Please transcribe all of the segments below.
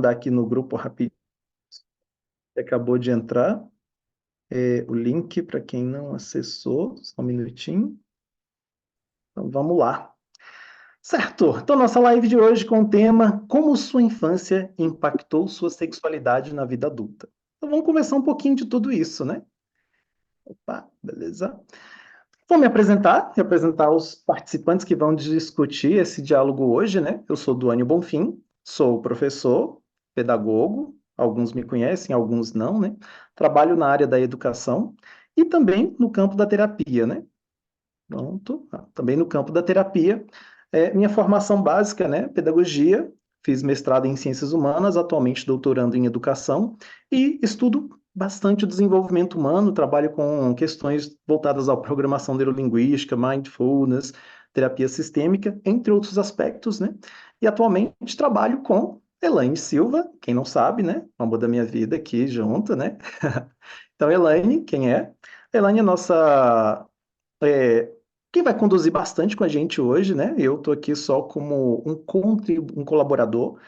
mandar aqui no grupo rapidinho, que acabou de entrar, o link para quem não acessou, só um minutinho. Então, vamos lá. Certo, então nossa live de hoje com o tema Como sua infância impactou sua sexualidade na vida adulta. Então vamos conversar um pouquinho de tudo isso, né? Opa, beleza? Vou me apresentar os participantes que vão discutir esse diálogo hoje, né? Eu sou Duânio Bonfim, sou professor, pedagogo, alguns me conhecem, alguns não, né? Trabalho na área da educação e também no campo da terapia, né? Pronto, também no campo da terapia. Minha formação básica, né? Pedagogia, fiz mestrado em ciências humanas, atualmente doutorando em educação e estudo bastante o desenvolvimento humano, trabalho com questões voltadas à programação neurolinguística, mindfulness, terapia sistêmica, entre outros aspectos, né? E atualmente trabalho com Elaine Silva, quem não sabe, né? O amor da minha vida aqui junto, né? Então, Elaine, quem é? Elaine é nossa é, quem vai conduzir bastante com a gente hoje, né? Eu estou aqui só como um colaborador,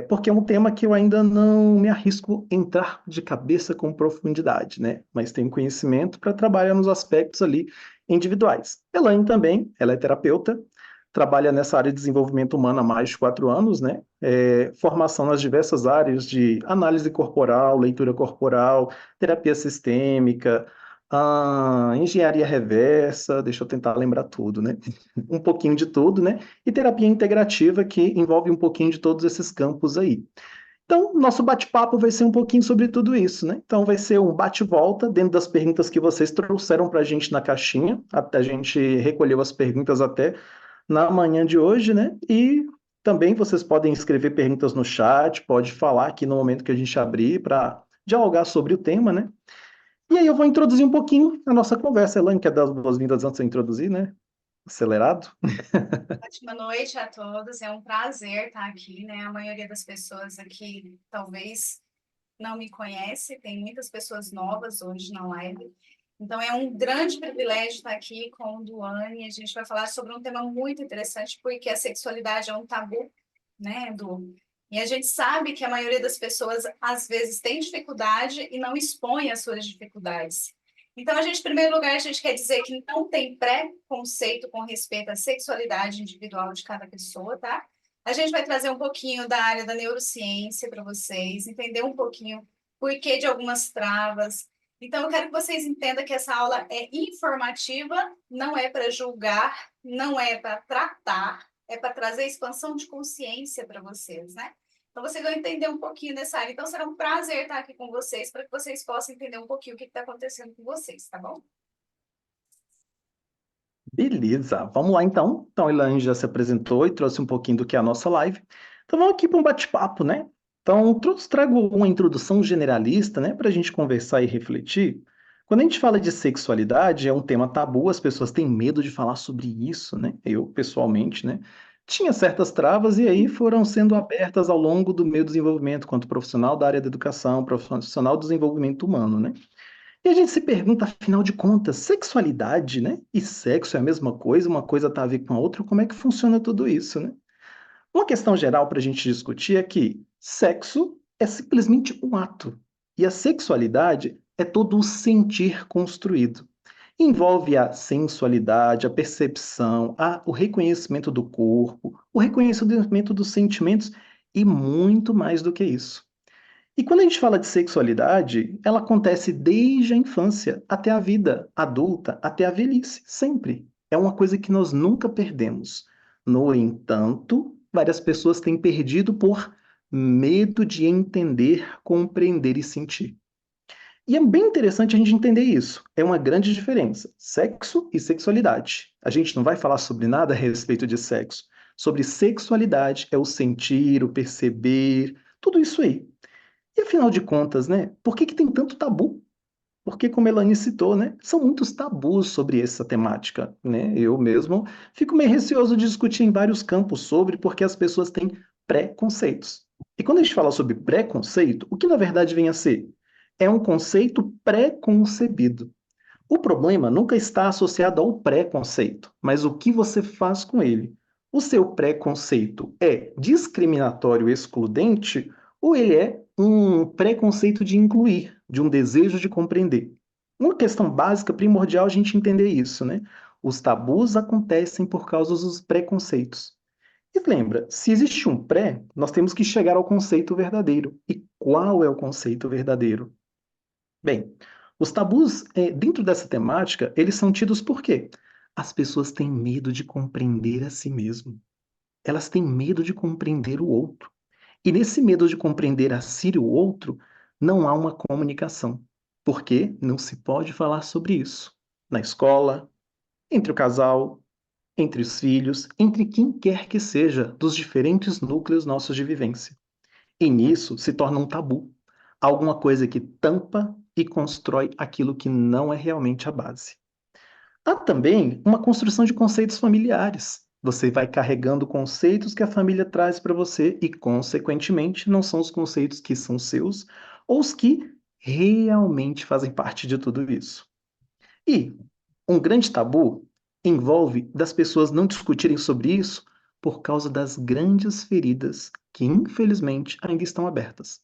porque é um tema que eu ainda não me arrisco entrar de cabeça com profundidade, né? Mas tenho conhecimento para trabalhar nos aspectos ali individuais. Elaine também, ela é terapeuta, trabalha nessa área de desenvolvimento humano há mais de 4 anos, né? Formação nas diversas áreas de análise corporal, leitura corporal, terapia sistêmica, engenharia reversa, deixa eu tentar lembrar tudo, né? Um pouquinho de tudo, né? E terapia integrativa, que envolve um pouquinho de todos esses campos aí. Então, nosso bate-papo vai ser um pouquinho sobre tudo isso, né? Então, vai ser um bate-volta dentro das perguntas que vocês trouxeram para a gente na caixinha. Até a gente recolheu as perguntas até na manhã de hoje, né? E também vocês podem escrever perguntas no chat, pode falar aqui no momento que a gente abrir para dialogar sobre o tema, né? E aí eu vou introduzir um pouquinho a nossa conversa. Elaine, quer dar as boas-vindas antes de eu introduzir, né? Acelerado. Ótima noite a todos, é um prazer estar aqui, né? A maioria das pessoas aqui talvez não me conhece, tem muitas pessoas novas hoje na live. Então é um grande privilégio estar aqui com o Duane. A gente vai falar sobre um tema muito interessante, porque a sexualidade é um tabu, né, Du? E a gente sabe que a maioria das pessoas às vezes tem dificuldade e não expõe as suas dificuldades. Então, em primeiro lugar, a gente quer dizer que não tem preconceito com respeito à sexualidade individual de cada pessoa, tá? A gente vai trazer um pouquinho da área da neurociência para vocês, entender um pouquinho por que de algumas travas. Então, eu quero que vocês entendam que essa aula é informativa, não é para julgar, não é para tratar, é para trazer expansão de consciência para vocês, né? Então, vocês vão entender um pouquinho dessa área. Então, será um prazer estar aqui com vocês, para que vocês possam entender um pouquinho o que está acontecendo com vocês, tá bom? Beleza, vamos lá então. Então, a Elaine já se apresentou e trouxe um pouquinho do que é a nossa live. Então, vamos aqui para um bate-papo, né? Então, trago uma introdução generalista, né, para a gente conversar e refletir. Quando a gente fala de sexualidade, é um tema tabu, as pessoas têm medo de falar sobre isso, né? Eu, pessoalmente, né, tinha certas travas e aí foram sendo abertas ao longo do meu desenvolvimento quanto profissional da área da educação, profissional do desenvolvimento humano, né? E a gente se pergunta, afinal de contas, sexualidade, né? E sexo é a mesma coisa, uma coisa tá a ver com a outra, como é que funciona tudo isso, né? Uma questão geral para a gente discutir é que sexo é simplesmente um ato, e a sexualidade é todo o sentir construído. Envolve a sensualidade, a percepção, o reconhecimento do corpo, o reconhecimento dos sentimentos e muito mais do que isso. E quando a gente fala de sexualidade, ela acontece desde a infância até a vida adulta, até a velhice, sempre. É uma coisa que nós nunca perdemos. No entanto, várias pessoas têm perdido por medo de entender, compreender e sentir. E é bem interessante a gente entender isso. É uma grande diferença. Sexo e sexualidade. A gente não vai falar sobre nada a respeito de sexo. Sobre sexualidade é o sentir, o perceber, tudo isso aí. E afinal de contas, né, por que que tem tanto tabu? Porque, como a Elane citou, né, são muitos tabus sobre essa temática, né? Eu mesmo fico meio receoso de discutir em vários campos sobre, porque as pessoas têm preconceitos. E quando a gente fala sobre preconceito, o que na verdade vem a ser? É um conceito pré-concebido. O problema nunca está associado ao preconceito, mas o que você faz com ele. O seu preconceito é discriminatório, excludente, ou ele é um preconceito de incluir, de um desejo de compreender. Uma questão básica, primordial, a gente entender isso, né? Os tabus acontecem por causa dos preconceitos. E lembra, se existe um pré, nós temos que chegar ao conceito verdadeiro. E qual é o conceito verdadeiro? Bem, os tabus, dentro dessa temática, eles são tidos por quê? As pessoas têm medo de compreender a si mesmo. Elas têm medo de compreender o outro. E nesse medo de compreender a si e o outro, não há uma comunicação. Porque não se pode falar sobre isso. Na escola, entre o casal, entre os filhos, entre quem quer que seja dos diferentes núcleos nossos de vivência. E nisso se torna um tabu, alguma coisa que tampa e constrói aquilo que não é realmente a base. Há também uma construção de conceitos familiares. Você vai carregando conceitos que a família traz para você e, consequentemente, não são os conceitos que são seus ou os que realmente fazem parte de tudo isso. E um grande tabu envolve das pessoas não discutirem sobre isso por causa das grandes feridas que, infelizmente, ainda estão abertas.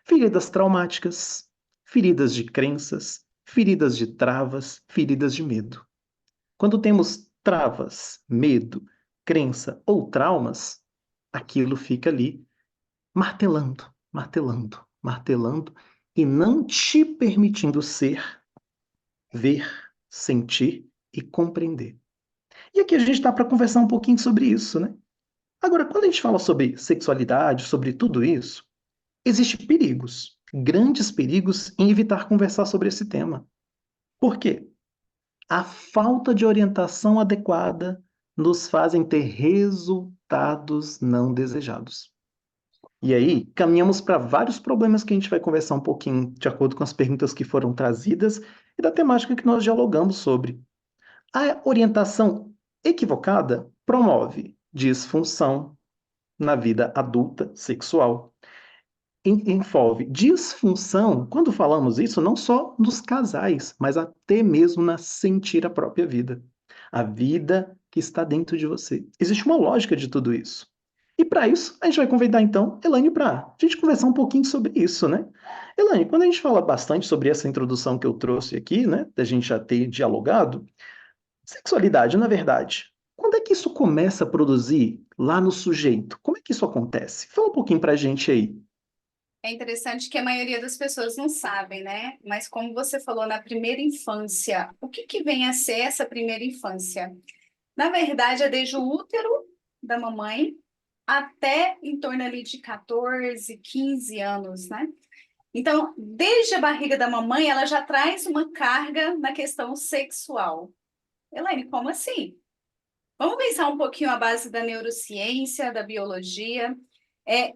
Feridas traumáticas, feridas de crenças, feridas de travas, feridas de medo. Quando temos travas, medo, crença ou traumas, aquilo fica ali martelando, martelando, martelando e não te permitindo ser, ver, sentir e compreender. E aqui a gente está para conversar um pouquinho sobre isso, né? Agora, quando a gente fala sobre sexualidade, sobre tudo isso, existem perigos, grandes perigos em evitar conversar sobre esse tema. Por quê? A falta de orientação adequada nos fazem ter resultados não desejados. E aí, caminhamos para vários problemas que a gente vai conversar um pouquinho de acordo com as perguntas que foram trazidas e da temática que nós dialogamos sobre. A orientação equivocada promove disfunção na vida adulta sexual. Envolve disfunção, quando falamos isso, não só nos casais, mas até mesmo na sentir a própria vida. A vida que está dentro de você. Existe uma lógica de tudo isso. E para isso, a gente vai convidar então Elaine para a gente conversar um pouquinho sobre isso, né? Elaine, quando a gente fala bastante sobre essa introdução que eu trouxe aqui, né, da gente já ter dialogado, sexualidade, na verdade, quando é que isso começa a produzir lá no sujeito? Como é que isso acontece? Fala um pouquinho para a gente aí. É interessante que a maioria das pessoas não sabem, né? Mas como você falou na primeira infância, o que que vem a ser essa primeira infância? Na verdade, é desde o útero da mamãe até em torno ali de 14, 15 anos, né? Então, desde a barriga da mamãe, ela já traz uma carga na questão sexual. Elaine, como assim? Vamos pensar um pouquinho a base da neurociência, da biologia.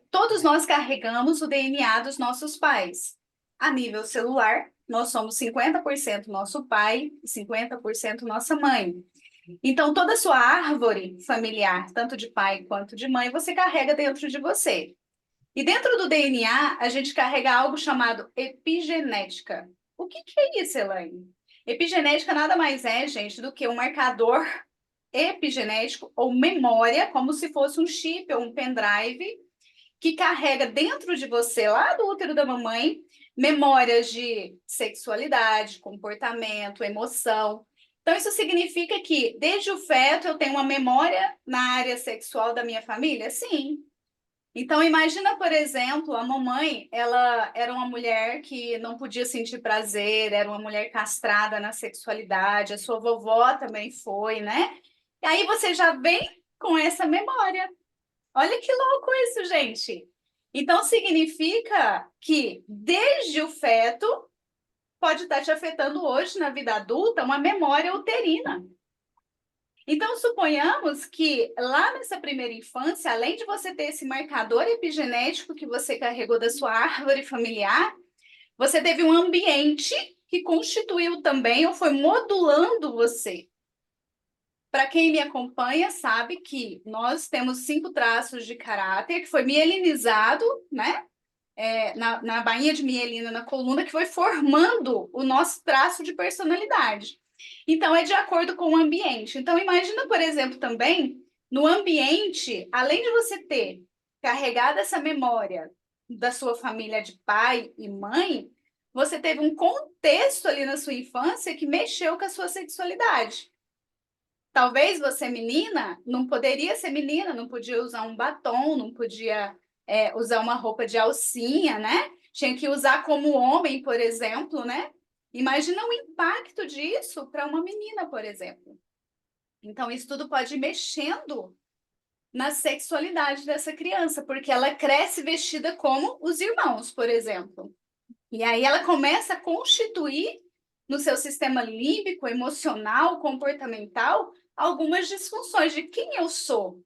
Todos nós carregamos o DNA dos nossos pais. A nível celular, nós somos 50% nosso pai e 50% nossa mãe. Então, toda a sua árvore familiar, tanto de pai quanto de mãe, você carrega dentro de você. E dentro do DNA, a gente carrega algo chamado epigenética. O que que é isso, Elaine? Epigenética nada mais é, gente, do que um marcador epigenético ou memória, como se fosse um chip ou um pendrive, que carrega dentro de você, lá do útero da mamãe, memórias de sexualidade, comportamento, emoção. Então, isso significa que, desde o feto, eu tenho uma memória na área sexual da minha família? Sim. Então, imagina, por exemplo, a mamãe, ela era uma mulher que não podia sentir prazer, era uma mulher castrada na sexualidade, a sua vovó também foi, né? E aí você já vem com essa memória. Olha que louco isso, gente. Então, significa que desde o feto pode estar te afetando hoje na vida adulta uma memória uterina. Então, suponhamos que lá nessa primeira infância, além de você ter esse marcador epigenético que você carregou da sua árvore familiar, você teve um ambiente que constituiu também ou foi modulando você. Para quem me acompanha, sabe que nós temos 5 traços de caráter que foi mielinizado, né? Na bainha de mielina, na coluna, que foi formando o nosso traço de personalidade. Então, é de acordo com o ambiente. Então, imagina, por exemplo, também, no ambiente, além de você ter carregado essa memória da sua família de pai e mãe, você teve um contexto ali na sua infância que mexeu com a sua sexualidade. Talvez você, menina, não poderia ser menina, não podia usar um batom, não podia usar uma roupa de alcinha, né? Tinha que usar como homem, por exemplo, né? Imagina o impacto disso para uma menina, por exemplo. Então, isso tudo pode ir mexendo na sexualidade dessa criança, porque ela cresce vestida como os irmãos, por exemplo. E aí ela começa a constituir no seu sistema límbico, emocional, comportamental, algumas disfunções de quem eu sou,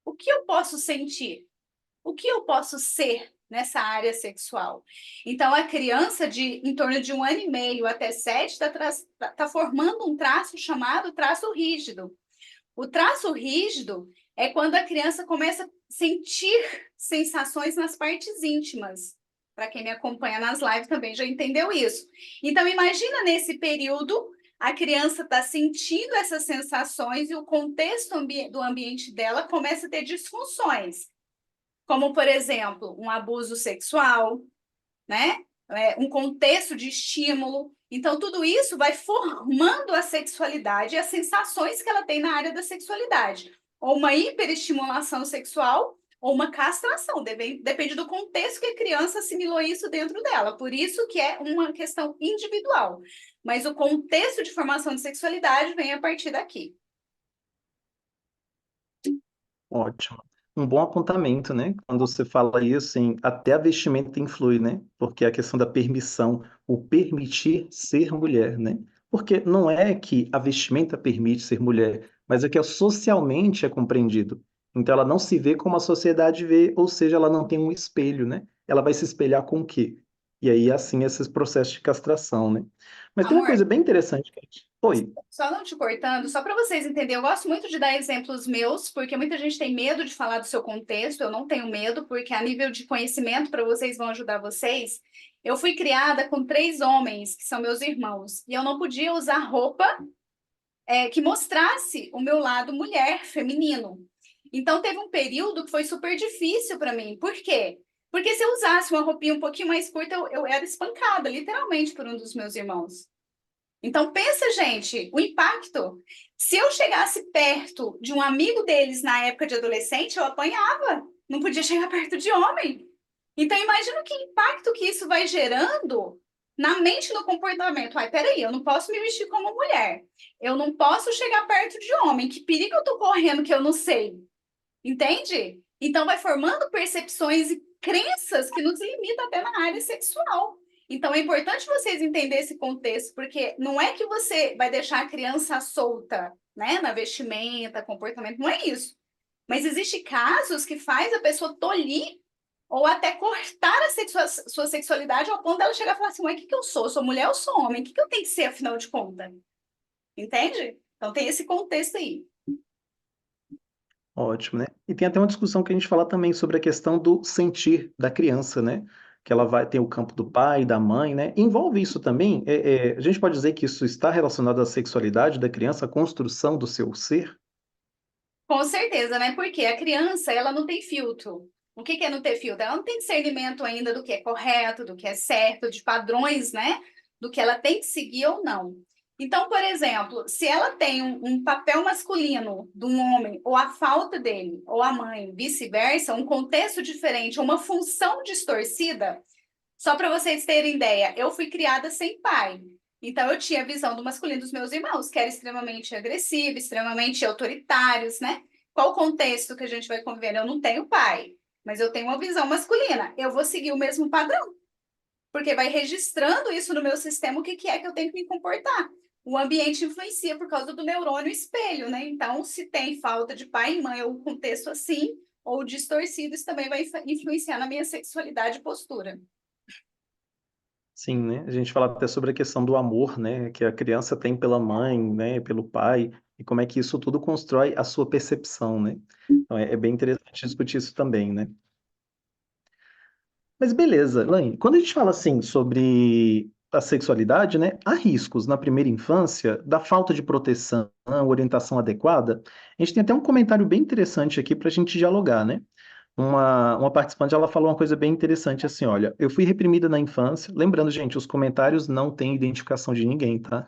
o que eu posso sentir, o que eu posso ser nessa área sexual. Então, a criança de em torno de 1 ano e meio até 7 está formando um traço chamado traço rígido. O traço rígido é quando a criança começa a sentir sensações nas partes íntimas. Para quem me acompanha nas lives também já entendeu isso. Então, imagina nesse período, a criança está sentindo essas sensações e o contexto do ambiente dela começa a ter disfunções, como, por exemplo, um abuso sexual, né? Um contexto de estímulo. Então, tudo isso vai formando a sexualidade e as sensações que ela tem na área da sexualidade. Ou uma hiperestimulação sexual, ou uma castração. Depende do contexto que a criança assimilou isso dentro dela. Por isso que é uma questão individual. Mas o contexto de formação de sexualidade vem a partir daqui. Ótimo. Um bom apontamento, né? Quando você fala isso, em até a vestimenta influi, né? Porque a questão da permissão, o permitir ser mulher, né? Porque não é que a vestimenta permite ser mulher, mas é que socialmente é compreendido. Então ela não se vê como a sociedade vê, ou seja, ela não tem um espelho, né? Ela vai se espelhar com o quê? E aí, assim, esses processos de castração, né? Mas tem uma Amor, coisa bem interessante, Kate. Oi. só não te cortando, só para vocês entenderem, eu gosto muito de dar exemplos meus, porque muita gente tem medo de falar do seu contexto, eu não tenho medo, porque a nível de conhecimento para vocês vão ajudar vocês. Eu fui criada com 3 homens, que são meus irmãos, e eu não podia usar roupa que mostrasse o meu lado mulher, feminino. Então teve um período que foi super difícil para mim. Por quê? Porque se eu usasse uma roupinha um pouquinho mais curta, eu era espancada, literalmente, por um dos meus irmãos. Então, pensa, gente, o impacto. Se eu chegasse perto de um amigo deles na época de adolescente, eu apanhava. Não podia chegar perto de homem. Então, imagina que impacto que isso vai gerando na mente e no comportamento. Ai, peraí, eu não posso me vestir como mulher. Eu não posso chegar perto de homem. Que perigo eu tô correndo que eu não sei. Entende? Então, vai formando percepções e crenças que nos limitam até na área sexual. Então, é importante vocês entenderem esse contexto, porque não é que você vai deixar a criança solta, né, na vestimenta, comportamento, não é isso. Mas existe casos que faz a pessoa tolir ou até cortar sua sexualidade ao ponto dela chegar e falar assim, ué, o que que eu sou? Eu sou mulher ou sou homem? O que que eu tenho que ser, afinal de contas? Entende? Então, tem esse contexto aí. Ótimo, né? E tem até uma discussão que a gente fala também sobre a questão do sentir da criança, né? Que ela vai ter o campo do pai, da mãe, né? Envolve isso também. A gente pode dizer que isso está relacionado à sexualidade da criança, à construção do seu ser? Com certeza, né? Porque a criança, ela não tem filtro. O que que é não ter filtro? Ela não tem discernimento ainda do que é correto, do que é certo, de padrões, né? Do que ela tem que seguir ou não. Então, por exemplo, se ela tem um papel masculino de um homem, ou a falta dele, ou a mãe, vice-versa, um contexto diferente, uma função distorcida, só para vocês terem ideia, eu fui criada sem pai. Então, eu tinha a visão do masculino dos meus irmãos, que era extremamente agressivo, extremamente autoritários, né? Qual o contexto que a gente vai conviver? Eu não tenho pai, mas eu tenho uma visão masculina. Eu vou seguir o mesmo padrão, porque vai registrando isso no meu sistema, o que que é que eu tenho que me comportar. O ambiente influencia por causa do neurônio espelho, né? Então, se tem falta de pai e mãe, ou um contexto assim, ou distorcido, isso também vai influenciar na minha sexualidade e postura. Sim, né? A gente fala até sobre a questão do amor, né? Que a criança tem pela mãe, né? Pelo pai, e como é que isso tudo constrói a sua percepção, né? Então é bem interessante discutir isso também, né? Mas beleza, Laine, quando a gente fala assim sobre a sexualidade, né, há riscos na primeira infância da falta de proteção, orientação adequada. A gente tem até um comentário bem interessante aqui para a gente dialogar, né? uma participante, ela falou uma coisa bem interessante assim, olha, eu fui reprimida na infância, lembrando, gente, os comentários não têm identificação de ninguém, tá?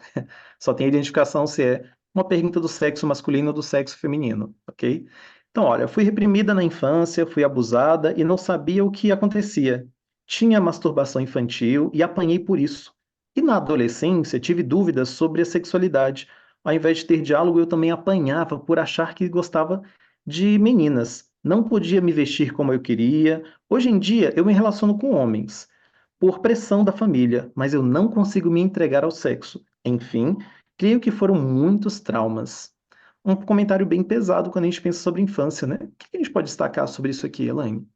Só tem identificação se é uma pergunta do sexo masculino ou do sexo feminino, ok? Então, olha, fui reprimida na infância, fui abusada e não sabia o que acontecia. Tinha masturbação infantil e apanhei por isso. E na adolescência tive dúvidas sobre a sexualidade. Ao invés de ter diálogo, eu também apanhava por achar que gostava de meninas. Não podia me vestir como eu queria. Hoje em dia, eu me relaciono com homens por pressão da família, mas eu não consigo me entregar ao sexo. Enfim, creio que foram muitos traumas. Um comentário bem pesado quando a gente pensa sobre infância, né? O que a gente pode destacar sobre isso aqui, Elaine?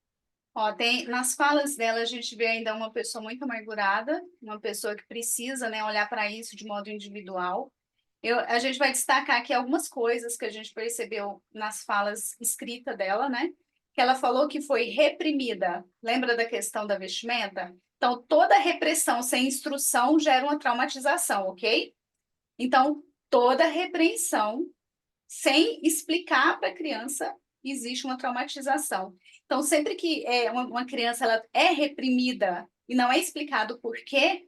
Ó, nas falas dela a gente vê ainda uma pessoa muito amargurada, uma pessoa que precisa, né, olhar para isso de modo individual. A gente vai destacar aqui algumas coisas que a gente percebeu nas falas escritas dela, né? Que ela falou que foi reprimida. Lembra da questão da vestimenta? Então, toda repressão sem instrução gera uma traumatização, ok? Então, toda repreensão sem explicar para a criança existe uma traumatização. Então, sempre que uma criança ela é reprimida e não é explicado por quê,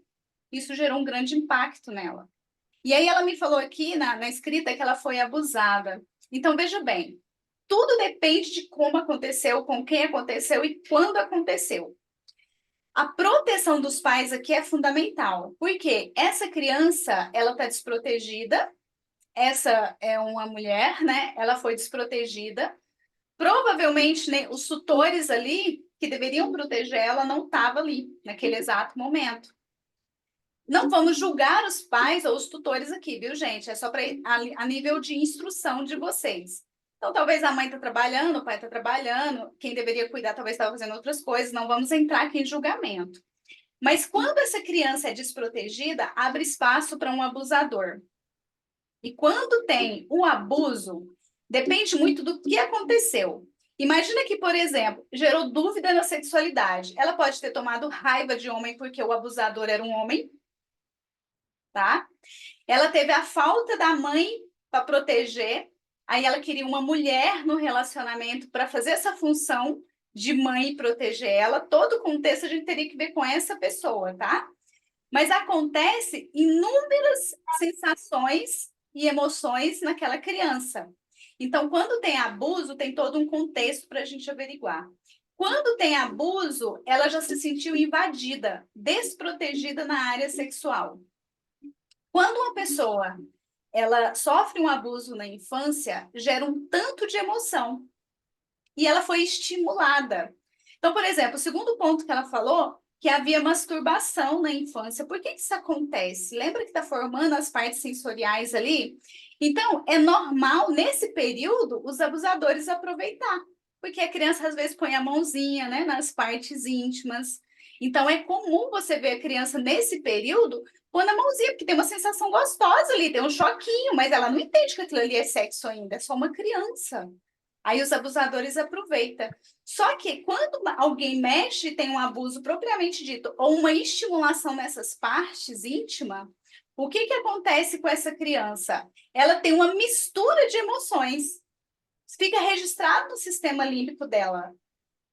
isso gerou um grande impacto nela. E aí ela me falou aqui na escrita que ela foi abusada. Então, veja bem, tudo depende de como aconteceu, com quem aconteceu e quando aconteceu. A proteção dos pais aqui é fundamental, porque essa criança, ela está desprotegida, essa é uma mulher, né? Ela foi desprotegida. Provavelmente, né, os tutores ali, que deveriam proteger ela, não estavam ali, naquele exato momento. Não vamos julgar os pais ou os tutores aqui, viu, gente? É só para a nível de instrução de vocês. Então, talvez a mãe está trabalhando, o pai está trabalhando, quem deveria cuidar talvez estava fazendo outras coisas, não vamos entrar aqui em julgamento. Mas quando essa criança é desprotegida, abre espaço para um abusador. E quando tem o abuso, depende muito do que aconteceu. Imagina que, por exemplo, gerou dúvida na sexualidade. Ela pode ter tomado raiva de homem porque o abusador era um homem, tá? Ela teve a falta da mãe para proteger, aí ela queria uma mulher no relacionamento para fazer essa função de mãe e proteger ela. Todo o contexto a gente teria que ver com essa pessoa, tá? Mas acontece inúmeras sensações e emoções naquela criança. Então, quando tem abuso, tem todo um contexto para a gente averiguar. Quando tem abuso, ela já se sentiu invadida, desprotegida na área sexual. Quando uma pessoa ela sofre um abuso na infância, gera um tanto de emoção e ela foi estimulada. Então, por exemplo, o segundo ponto que ela falou, que havia masturbação na infância. Por que isso acontece? Lembra que está formando as partes sensoriais ali? Então, é normal, nesse período, os abusadores aproveitar. Porque a criança, às vezes, põe a mãozinha, né, nas partes íntimas. Então, é comum você ver a criança, nesse período, pôr na mãozinha, porque tem uma sensação gostosa ali, tem um choquinho, mas ela não entende que aquilo ali é sexo ainda, é só uma criança. Aí os abusadores aproveitam. Só que quando alguém mexe e tem um abuso propriamente dito, ou uma estimulação nessas partes íntimas, o que, que acontece com essa criança? Ela tem uma mistura de emoções. Fica registrado no sistema límbico dela.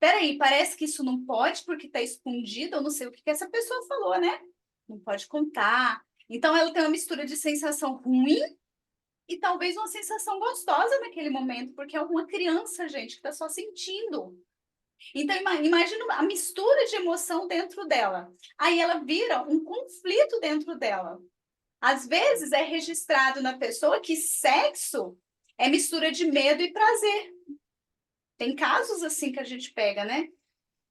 Peraí, parece que isso não pode porque está escondido, eu não sei o que, que essa pessoa falou, né? Não pode contar. Então, ela tem uma mistura de sensação ruim e talvez uma sensação gostosa naquele momento, porque é uma criança, gente, que está só sentindo. Então, imagina a mistura de emoção dentro dela. Aí ela vira um conflito dentro dela. Às vezes é registrado na pessoa que sexo é mistura de medo e prazer. Tem casos assim que a gente pega, né?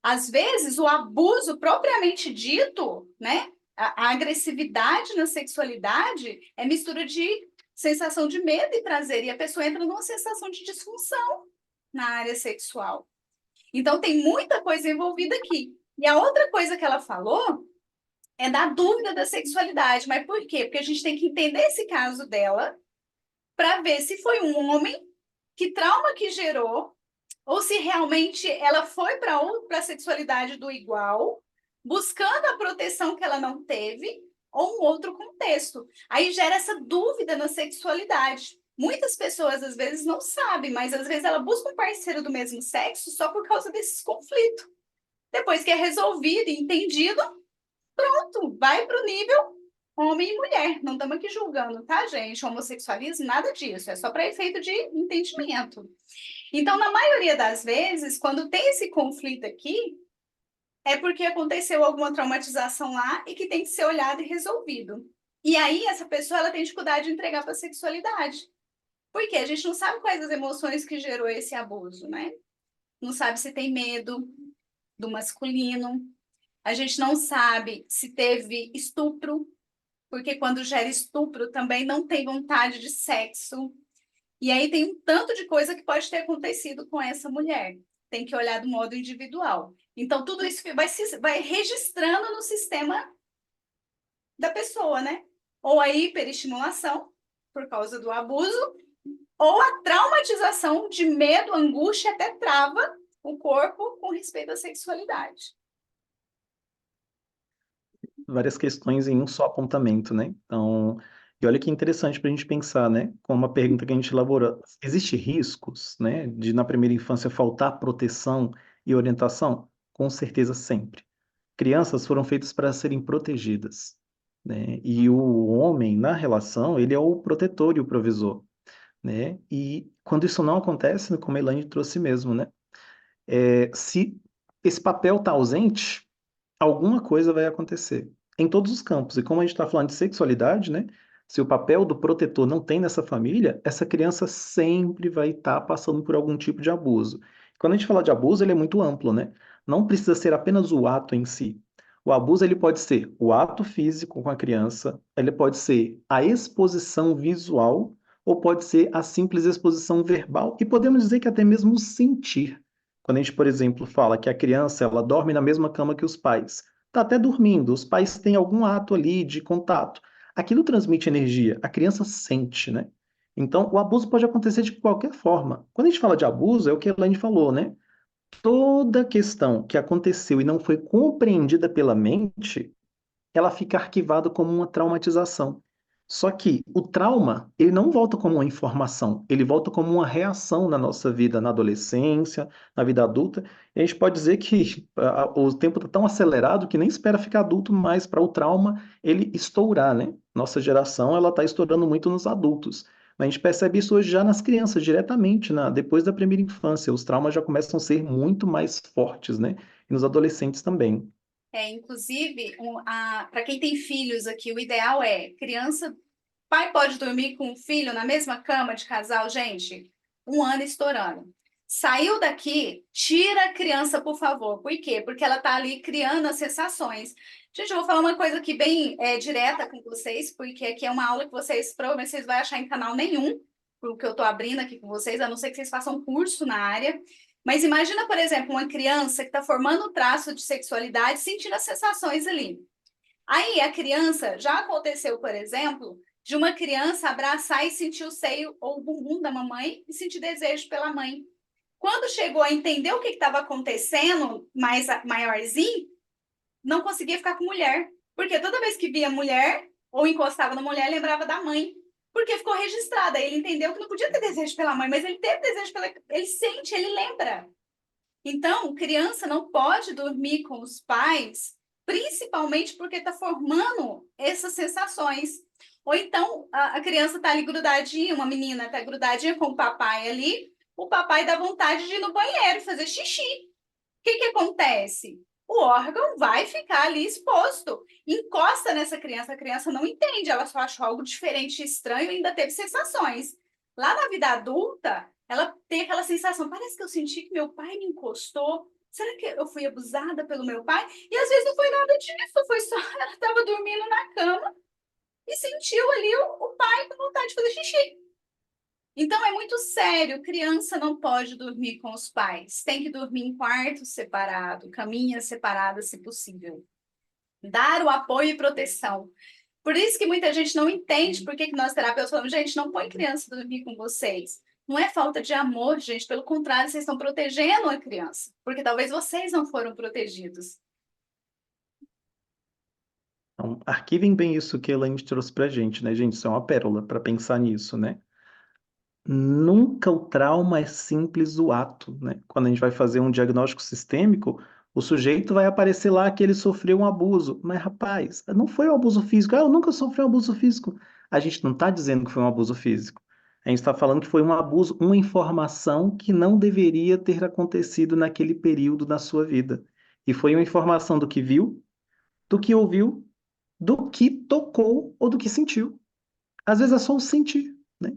Às vezes o abuso propriamente dito, né? A agressividade na sexualidade é mistura de sensação de medo e prazer, e a pessoa entra numa sensação de disfunção na área sexual. Então, tem muita coisa envolvida aqui. E a outra coisa que ela falou é da dúvida da sexualidade. Mas por quê? Porque a gente tem que entender esse caso dela para ver se foi um homem, que trauma que gerou, ou se realmente ela foi para a sexualidade do igual, buscando a proteção que ela não teve, ou um outro contexto. Aí gera essa dúvida na sexualidade. Muitas pessoas, às vezes, não sabem, mas às vezes ela busca um parceiro do mesmo sexo só por causa desses conflitos. Depois que é resolvido e entendido, pronto, vai para o nível homem e mulher. Não estamos aqui julgando, tá, gente? Homossexualismo, nada disso. É só para efeito de entendimento. Então, na maioria das vezes, quando tem esse conflito aqui, é porque aconteceu alguma traumatização lá e que tem que ser olhado e resolvido. E aí, essa pessoa ela tem dificuldade de entregar para a sexualidade. Porque a gente não sabe quais as emoções que gerou esse abuso, né? Não sabe se tem medo do masculino. A gente não sabe se teve estupro, porque quando gera estupro também não tem vontade de sexo. E aí tem um tanto de coisa que pode ter acontecido com essa mulher. Tem que olhar do modo individual. Então, tudo isso vai registrando no sistema da pessoa, né? Ou a hiperestimulação, por causa do abuso, ou a traumatização de medo, angústia, até trava o corpo com respeito à sexualidade. Várias questões em um só apontamento, né? Então, e olha que interessante para a gente pensar, né? Com uma pergunta que a gente elaborou. Existe riscos, né, de na primeira infância faltar proteção e orientação? Com certeza sempre. Crianças foram feitas para serem protegidas, né? E o homem, na relação, ele é o protetor e o provisor, né? E quando isso não acontece, como a Elaine trouxe mesmo, né? Se esse papel está ausente, alguma coisa vai acontecer em todos os campos. E como a gente está falando de sexualidade, né? Se o papel do protetor não tem nessa família, essa criança sempre vai estar passando por algum tipo de abuso. Quando a gente fala de abuso, ele é muito amplo, né? Não precisa ser apenas o ato em si. O abuso ele pode ser o ato físico com a criança, ele pode ser a exposição visual, ou pode ser a simples exposição verbal, e podemos dizer que até mesmo o sentir. Quando a gente, por exemplo, fala que a criança ela dorme na mesma cama que os pais, está até dormindo, os pais têm algum ato ali de contato. Aquilo transmite energia, a criança sente, né? Então, o abuso pode acontecer de qualquer forma. Quando a gente fala de abuso, é o que a Elaine falou, né? Toda questão que aconteceu e não foi compreendida pela mente, ela fica arquivada como uma traumatização. Só que o trauma, ele não volta como uma informação, ele volta como uma reação na nossa vida, na adolescência, na vida adulta. E a gente pode dizer que o tempo está tão acelerado que nem espera ficar adulto mais para o trauma ele estourar, né? Nossa geração, ela está estourando muito nos adultos. Mas a gente percebe isso hoje já nas crianças, diretamente, depois da primeira infância. Os traumas já começam a ser muito mais fortes, né? E nos adolescentes também. Inclusive, para quem tem filhos aqui, o ideal é criança. Pai pode dormir com o filho na mesma cama de casal, gente? 1 ano estourando. Saiu daqui, tira a criança, por favor. Por quê? Porque ela está ali criando as sensações. Gente, eu vou falar uma coisa aqui bem direta com vocês, porque aqui é uma aula que vocês provavelmente vocês vão achar em canal nenhum, porque eu estou abrindo aqui com vocês, a não ser que vocês façam curso na área. Mas imagina, por exemplo, uma criança que está formando o traço de sexualidade, sentindo as sensações ali. Aí a criança, já aconteceu, por exemplo, de uma criança abraçar e sentir o seio ou o bumbum da mamãe e sentir desejo pela mãe. Quando chegou a entender o que estava acontecendo, maiorzinho, não conseguia ficar com mulher. Porque toda vez que via mulher ou encostava na mulher, lembrava da mãe. Porque ficou registrada. Ele entendeu que não podia ter desejo pela mãe, mas ele teve desejo pela. Ele sente, ele lembra. Então, criança não pode dormir com os pais, principalmente porque está formando essas sensações. Ou então, a criança está ali grudadinha, uma menina está grudadinha com o papai ali, o papai dá vontade de ir no banheiro fazer xixi. O que acontece? O órgão vai ficar ali exposto. Encosta nessa criança, a criança não entende, ela só achou algo diferente, estranho e ainda teve sensações. Lá na vida adulta, ela tem aquela sensação, parece que eu senti que meu pai me encostou. Será que eu fui abusada pelo meu pai? E às vezes não foi nada disso, foi só ela estava dormindo na cama e sentiu ali o pai com vontade de fazer xixi. Então é muito sério, criança não pode dormir com os pais, tem que dormir em quarto separado, caminhas separadas, se possível. Dar o apoio e proteção. Por isso que muita gente não entende por que nós terapeutas falamos, gente, não põe criança dormir com vocês. Não é falta de amor, gente, pelo contrário, vocês estão protegendo a criança, porque talvez vocês não foram protegidos. Então, arquivem bem isso que a Elaine trouxe pra gente, né, gente? Isso é uma pérola para pensar nisso, né? nunca o trauma é simples o ato, né? Quando a gente vai fazer um diagnóstico sistêmico, o sujeito vai aparecer lá que ele sofreu um abuso. Mas, rapaz, não foi um abuso físico. Ah, eu nunca sofri um abuso físico. A gente não está dizendo que foi um abuso físico. A gente está falando que foi um abuso, uma informação que não deveria ter acontecido naquele período da sua vida. E foi uma informação do que viu, do que ouviu, do que tocou ou do que sentiu. Às vezes é só o sentir, né?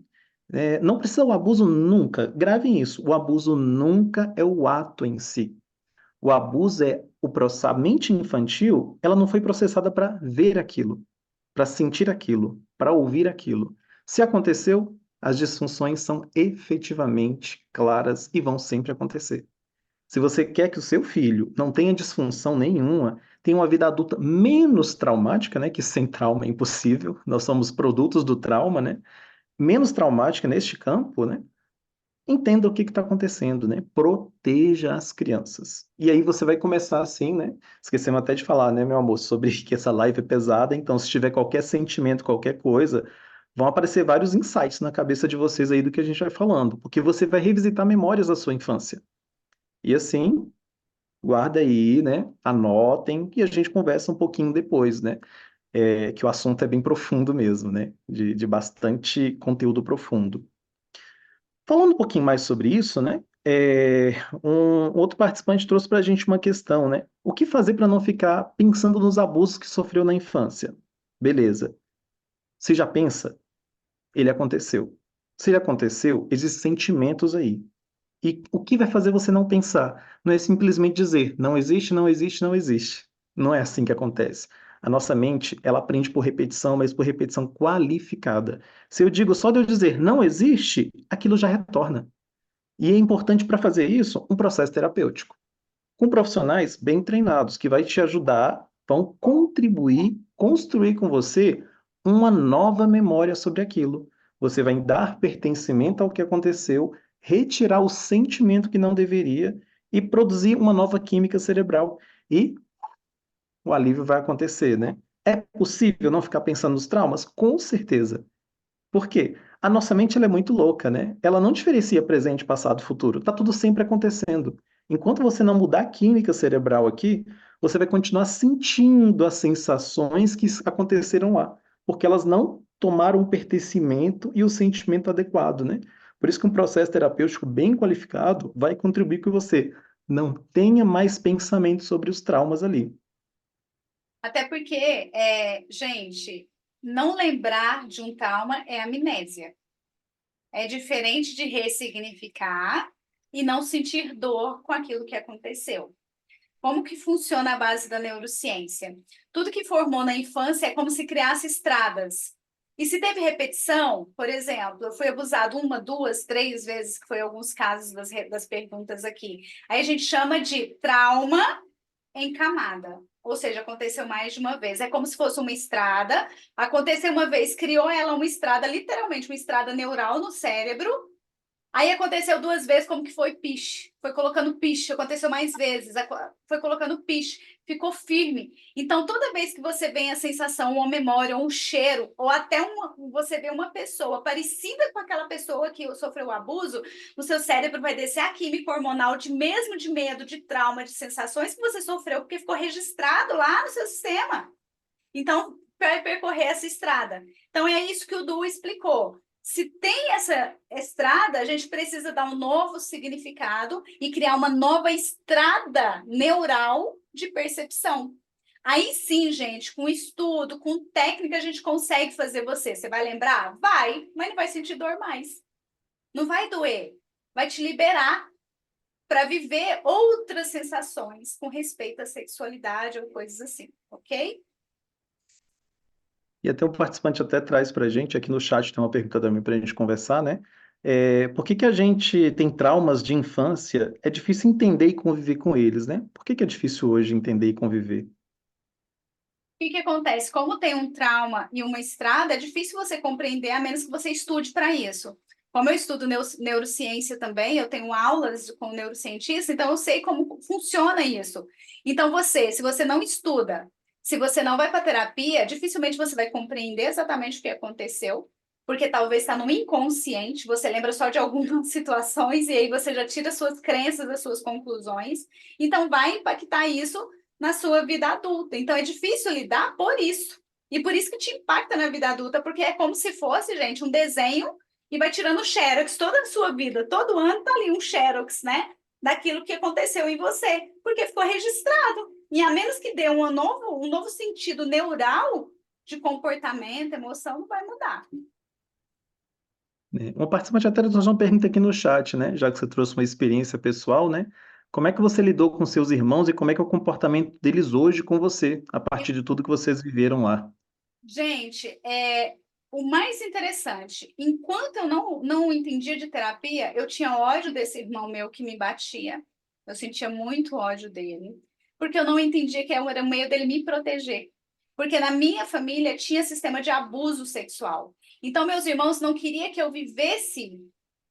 Não precisa o abuso nunca, gravem isso, o abuso nunca é o ato em si. O abuso é a mente infantil, ela não foi processada para ver aquilo, para sentir aquilo, para ouvir aquilo. Se aconteceu, as disfunções são efetivamente claras e vão sempre acontecer. Se você quer que o seu filho não tenha disfunção nenhuma, tenha uma vida adulta menos traumática, né? Que sem trauma é impossível, nós somos produtos do trauma, né? Menos traumática neste campo, né? Entenda o que está acontecendo, né? Proteja as crianças. E aí você vai começar assim, né? Esquecemos até de falar, né, meu amor, sobre que essa live é pesada, então se tiver qualquer sentimento, qualquer coisa, vão aparecer vários insights na cabeça de vocês aí do que a gente vai falando, porque você vai revisitar memórias da sua infância. E assim, guarda aí, né? Anotem e a gente conversa um pouquinho depois, né? Que o assunto é bem profundo mesmo, né? De bastante conteúdo profundo. Falando um pouquinho mais sobre isso, né? Um outro participante trouxe para a gente uma questão, né? O que fazer para não ficar pensando nos abusos que sofreu na infância? Beleza. Você já pensa? Ele aconteceu. Se ele aconteceu, existem sentimentos aí. E o que vai fazer você não pensar? Não é simplesmente dizer, não existe, não existe, não existe. Não é assim que acontece. A nossa mente, ela aprende por repetição, mas por repetição qualificada. Se eu digo só de eu dizer não existe, aquilo já retorna. E é importante para fazer isso um processo terapêutico, com profissionais bem treinados, que vai te ajudar, vão contribuir, construir com você uma nova memória sobre aquilo. Você vai dar pertencimento ao que aconteceu, retirar o sentimento que não deveria e produzir uma nova química cerebral. E o alívio vai acontecer, né? É possível não ficar pensando nos traumas? Com certeza. Por quê? A nossa mente ela é muito louca, né? Ela não diferencia presente, passado, futuro. Tá tudo sempre acontecendo. Enquanto você não mudar a química cerebral aqui, você vai continuar sentindo as sensações que aconteceram lá, porque elas não tomaram o pertencimento e o sentimento adequado, né? Por isso que um processo terapêutico bem qualificado vai contribuir com que você não tenha mais pensamento sobre os traumas ali. Até porque, gente, não lembrar de um trauma é amnésia. É diferente de ressignificar e não sentir dor com aquilo que aconteceu. Como que funciona a base da neurociência? Tudo que formou na infância é como se criasse estradas. E se teve repetição, por exemplo, eu fui abusado uma, duas, três vezes, que foi alguns casos das perguntas aqui. Aí a gente chama de trauma em camada. Ou seja, aconteceu mais de uma vez. É como se fosse uma estrada. Aconteceu uma vez, criou ela uma estrada, literalmente uma estrada neural no cérebro. Aí aconteceu duas vezes, como que foi piche. Foi colocando piche, aconteceu mais vezes, foi colocando piche, ficou firme. Então, toda vez que você vem a sensação, uma memória, ou um cheiro, ou até você vê uma pessoa parecida com aquela pessoa que sofreu o abuso, no seu cérebro vai descer a química hormonal de mesmo de medo, de trauma, de sensações que você sofreu, porque ficou registrado lá no seu sistema. Então, vai percorrer essa estrada. Então, é isso que o Du explicou. Se tem essa estrada, a gente precisa dar um novo significado e criar uma nova estrada neural de percepção. Aí sim, gente, com estudo, com técnica, a gente consegue fazer você. Você vai lembrar? Vai, mas não vai sentir dor mais. Não vai doer. Vai te liberar para viver outras sensações com respeito à sexualidade ou coisas assim, ok? E até o participante até traz para a gente, aqui no chat tem uma pergunta também para a gente conversar, né? Por que que a gente tem traumas de infância? É difícil entender e conviver com eles, né? Por que que é difícil hoje entender e conviver? O que que acontece? Como tem um trauma e uma estrada, é difícil você compreender a menos que você estude para isso. Como eu estudo neurociência também, eu tenho aulas com neurocientista, então eu sei como funciona isso. Então se você não estuda, se você não vai para terapia, dificilmente você vai compreender exatamente o que aconteceu. porque talvez está no inconsciente, você lembra só de algumas situações e aí você já tira suas crenças, as suas conclusões, então vai impactar isso na sua vida adulta. Então é difícil lidar por isso. E por isso que te impacta na vida adulta, porque é como se fosse, gente, um desenho e vai tirando xerox toda a sua vida. Todo ano tá ali um xerox, né? Daquilo que aconteceu em você, porque ficou registrado. E a menos que dê um novo sentido neural de comportamento, emoção, não vai mudar. Uma participante até trouxe uma pergunta aqui no chat, né? Já que você trouxe uma experiência pessoal, né? Como é que você lidou com seus irmãos e como é que é o comportamento deles hoje com você, a partir de tudo que vocês viveram lá? Gente, o mais interessante, enquanto eu não entendia de terapia, eu tinha ódio desse irmão meu que me batia. Eu sentia muito ódio dele, porque eu não entendia que era um meio dele me proteger. Porque na minha família tinha sistema de abuso sexual. Então, meus irmãos não queriam que eu vivesse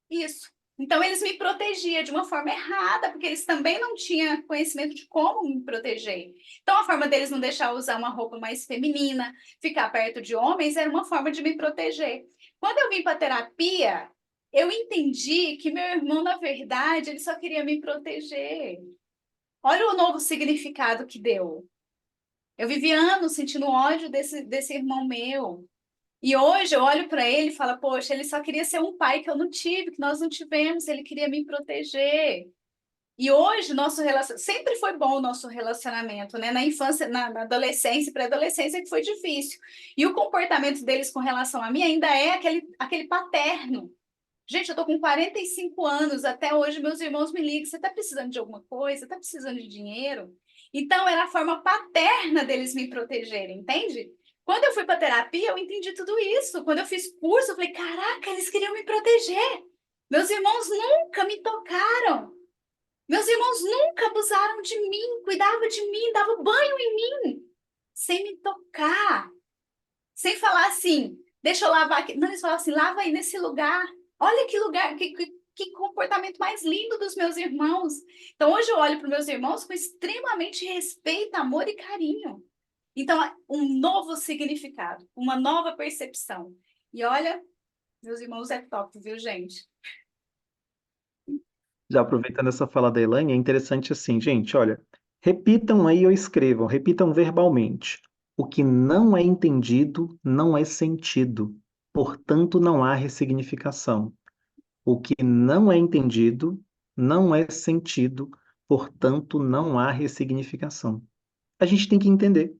isso. Então, eles me protegiam de uma forma errada, porque eles também não tinham conhecimento de como me proteger. Então, a forma deles não deixar eu usar uma roupa mais feminina, ficar perto de homens, era uma forma de me proteger. Quando eu vim para terapia, eu entendi que meu irmão, na verdade, ele só queria me proteger. Olha o novo significado que deu. Eu vivi anos sentindo ódio desse irmão meu. E hoje eu olho para ele e falo, poxa, ele só queria ser um pai que eu não tive, que nós não tivemos, ele queria me proteger. E hoje, nosso relacionamento, sempre foi bom o nosso relacionamento, né? Na infância, na adolescência e pré-adolescência que foi difícil. E o comportamento deles com relação a mim ainda é aquele paterno. Gente, eu tô com 45 anos, até hoje meus irmãos me ligam, você tá precisando de alguma coisa? Tá precisando de dinheiro? Então, era a forma paterna deles me protegerem, entende? Quando eu fui para terapia, eu entendi tudo isso. Quando eu fiz curso, eu falei, caraca, eles queriam me proteger. Meus irmãos nunca me tocaram. Meus irmãos nunca abusaram de mim, cuidavam de mim, davam banho em mim, sem me tocar, sem falar assim, deixa eu lavar aqui. Não, eles falavam assim, lava aí nesse lugar. Olha que lugar, que comportamento mais lindo dos meus irmãos. Então, hoje eu olho para os meus irmãos com extremamente respeito, amor e carinho. Então, um novo significado, uma nova percepção. E olha, meus irmãos é top, viu, gente? Já aproveitando essa fala da Elaine, é interessante assim, gente, olha, repitam aí ou escrevam, repitam verbalmente. O que não é entendido não é sentido, portanto não há ressignificação. O que não é entendido não é sentido, portanto não há ressignificação. A gente tem que entender.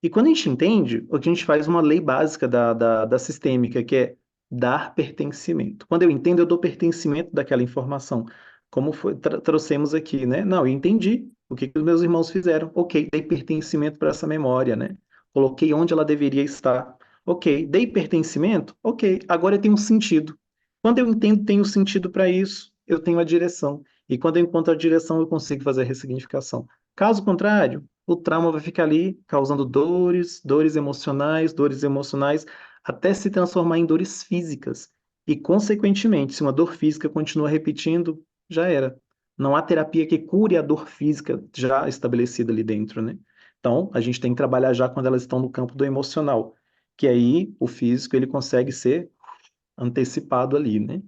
E quando a gente entende, a gente faz uma lei básica da sistêmica, que é dar pertencimento. Quando eu entendo, eu dou pertencimento daquela informação. Como foi, trouxemos aqui, né? Não, eu entendi o que os meus irmãos fizeram. Ok, dei pertencimento para essa memória, né? Coloquei onde ela deveria estar. Ok, dei pertencimento? Ok, agora eu tenho um sentido. Quando eu entendo, tenho sentido para isso, eu tenho a direção. E quando eu encontro a direção, eu consigo fazer a ressignificação. Caso contrário, o trauma vai ficar ali causando dores, dores emocionais, até se transformar em dores físicas. E, consequentemente, se uma dor física continua repetindo, já era. Não há terapia que cure a dor física já estabelecida ali dentro, né? Então, a gente tem que trabalhar já quando elas estão no campo do emocional, que aí o físico ele consegue ser antecipado ali, né?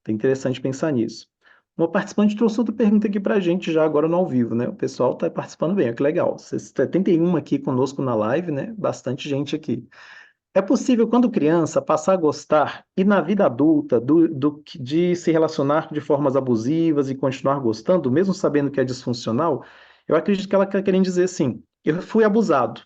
Então, é interessante pensar nisso. Uma participante trouxe outra pergunta aqui para a gente já agora no ao vivo, né? O pessoal está participando bem, olha que legal. 71 aqui conosco na live, né? Bastante gente aqui. É possível, quando criança, passar a gostar e na vida adulta de se relacionar de formas abusivas e continuar gostando, mesmo sabendo que é disfuncional? Eu acredito que ela está querendo dizer assim: eu fui abusado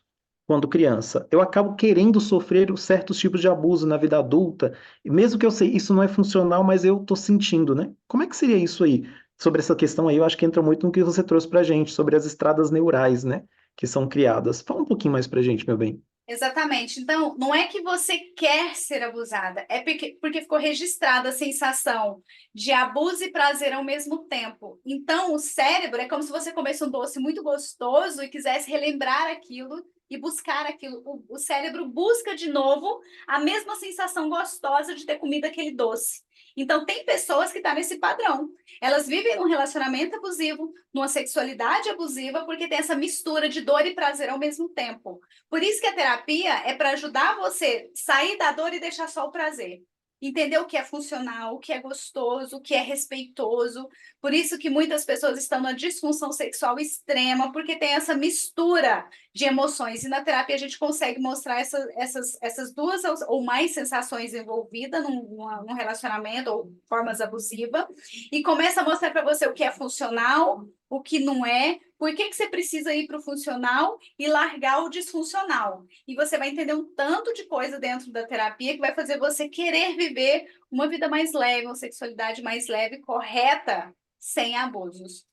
quando criança, eu acabo querendo sofrer certos tipos de abuso na vida adulta, e mesmo que eu sei isso não é funcional, mas eu estou sentindo, né? Como é que seria isso aí? Sobre essa questão aí, eu acho que entra muito no que você trouxe para a gente, sobre as estradas neurais, né? Que são criadas. Fala um pouquinho mais para a gente, meu bem. Exatamente. Então, não é que você quer ser abusada, é porque ficou registrada a sensação de abuso e prazer ao mesmo tempo. Então, o cérebro é como se você comesse um doce muito gostoso e quisesse relembrar aquilo e buscar aquilo. O cérebro busca de novo a mesma sensação gostosa de ter comido aquele doce. Então, tem pessoas que estão nesse padrão. Elas vivem num relacionamento abusivo, numa sexualidade abusiva, porque tem essa mistura de dor e prazer ao mesmo tempo. Por isso que a terapia é para ajudar você a sair da dor e deixar só o prazer. Entender o que é funcional, o que é gostoso, o que é respeitoso. Por isso que muitas pessoas estão na disfunção sexual extrema, porque tem essa mistura de emoções. E na terapia a gente consegue mostrar essas duas ou mais sensações envolvidas num relacionamento ou formas abusivas, e começa a mostrar para você o que é funcional, o que não é, por que você precisa ir para o funcional e largar o disfuncional. E você vai entender um tanto de coisa dentro da terapia que vai fazer você querer viver uma vida mais leve, uma sexualidade mais leve, correta, sem abusos.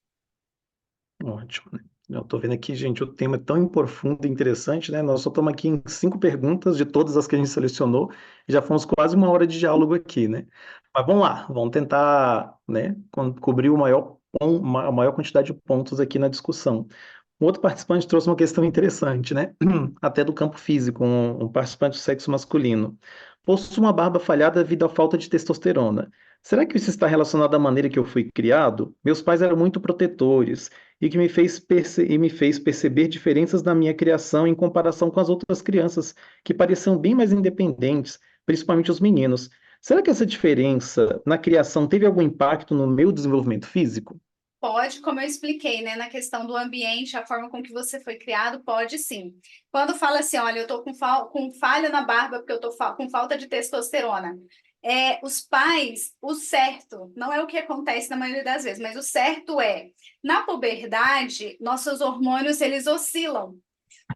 Ótimo, né? Eu estou vendo aqui, gente, o tema é tão profundo e interessante, né? Nós só estamos aqui em 5 perguntas de todas as que a gente selecionou, e já fomos quase 1 hora de diálogo aqui, né? Mas vamos lá, vamos tentar, né, cobrir a maior quantidade de pontos aqui na discussão. Um outro participante trouxe uma questão interessante, né? Até do campo físico, um participante do sexo masculino. Possuo uma barba falhada devido à falta de testosterona. Será que isso está relacionado à maneira que eu fui criado? Meus pais eram muito protetores e que me fez perceber diferenças na minha criação em comparação com as outras crianças, que pareciam bem mais independentes, principalmente os meninos. Será que essa diferença na criação teve algum impacto no meu desenvolvimento físico? Pode, como eu expliquei, né, na questão do ambiente, a forma com que você foi criado, pode sim. Quando fala assim, olha, eu tô com falha na barba porque eu tô com falta de testosterona. Os pais, o certo, não é o que acontece na maioria das vezes, mas o certo é, na puberdade, nossos hormônios, eles oscilam.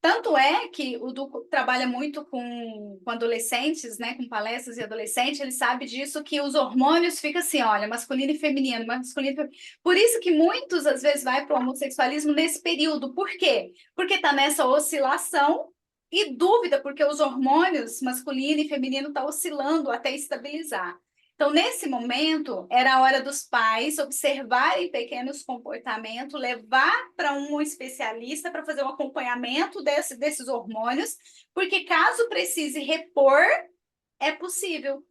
Tanto é que o Duco trabalha muito com adolescentes, né, com palestras e adolescentes, ele sabe disso, que os hormônios ficam assim, olha, masculino e feminino, masculino e feminino. Por isso que muitos, às vezes, vai para o homossexualismo nesse período. Por quê? Porque está nessa oscilação e dúvida, porque os hormônios masculino e feminino estão oscilando até estabilizar. Então, nesse momento, era a hora dos pais observarem pequenos comportamentos, levar para um especialista para fazer um acompanhamento desses hormônios, porque caso precise repor, é possível,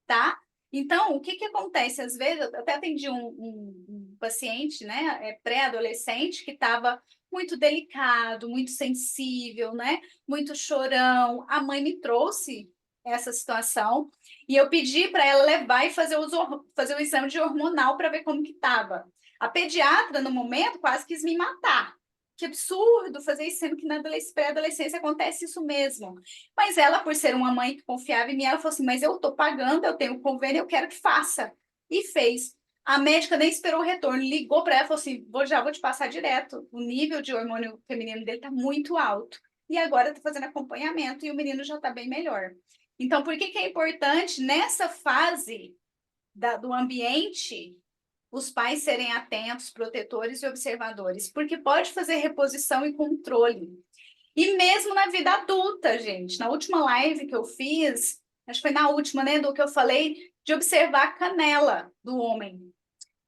tá? Então, o que que acontece? Às vezes, eu até atendi um paciente, né, pré-adolescente, que estava muito delicado, muito sensível, né, muito chorão. A mãe me trouxe essa situação e eu pedi para ela levar e fazer o exame de hormonal para ver como que estava. A pediatra, no momento, quase quis me matar. Que absurdo fazer isso, sendo que na pré-adolescência acontece isso mesmo. Mas ela, por ser uma mãe que confiava em mim, ela falou assim: mas eu estou pagando, eu tenho convênio, eu quero que faça. E fez. A médica nem esperou o retorno, ligou para ela e falou assim: já vou te passar direto. O nível de hormônio feminino dele está muito alto. E agora está fazendo acompanhamento e o menino já está bem melhor. Então, por que é importante nessa fase do ambiente os pais serem atentos, protetores e observadores? Porque pode fazer reposição e controle. E mesmo na vida adulta, gente. Na última live que eu fiz, acho que foi na última, né, do que eu falei, de observar a canela do homem.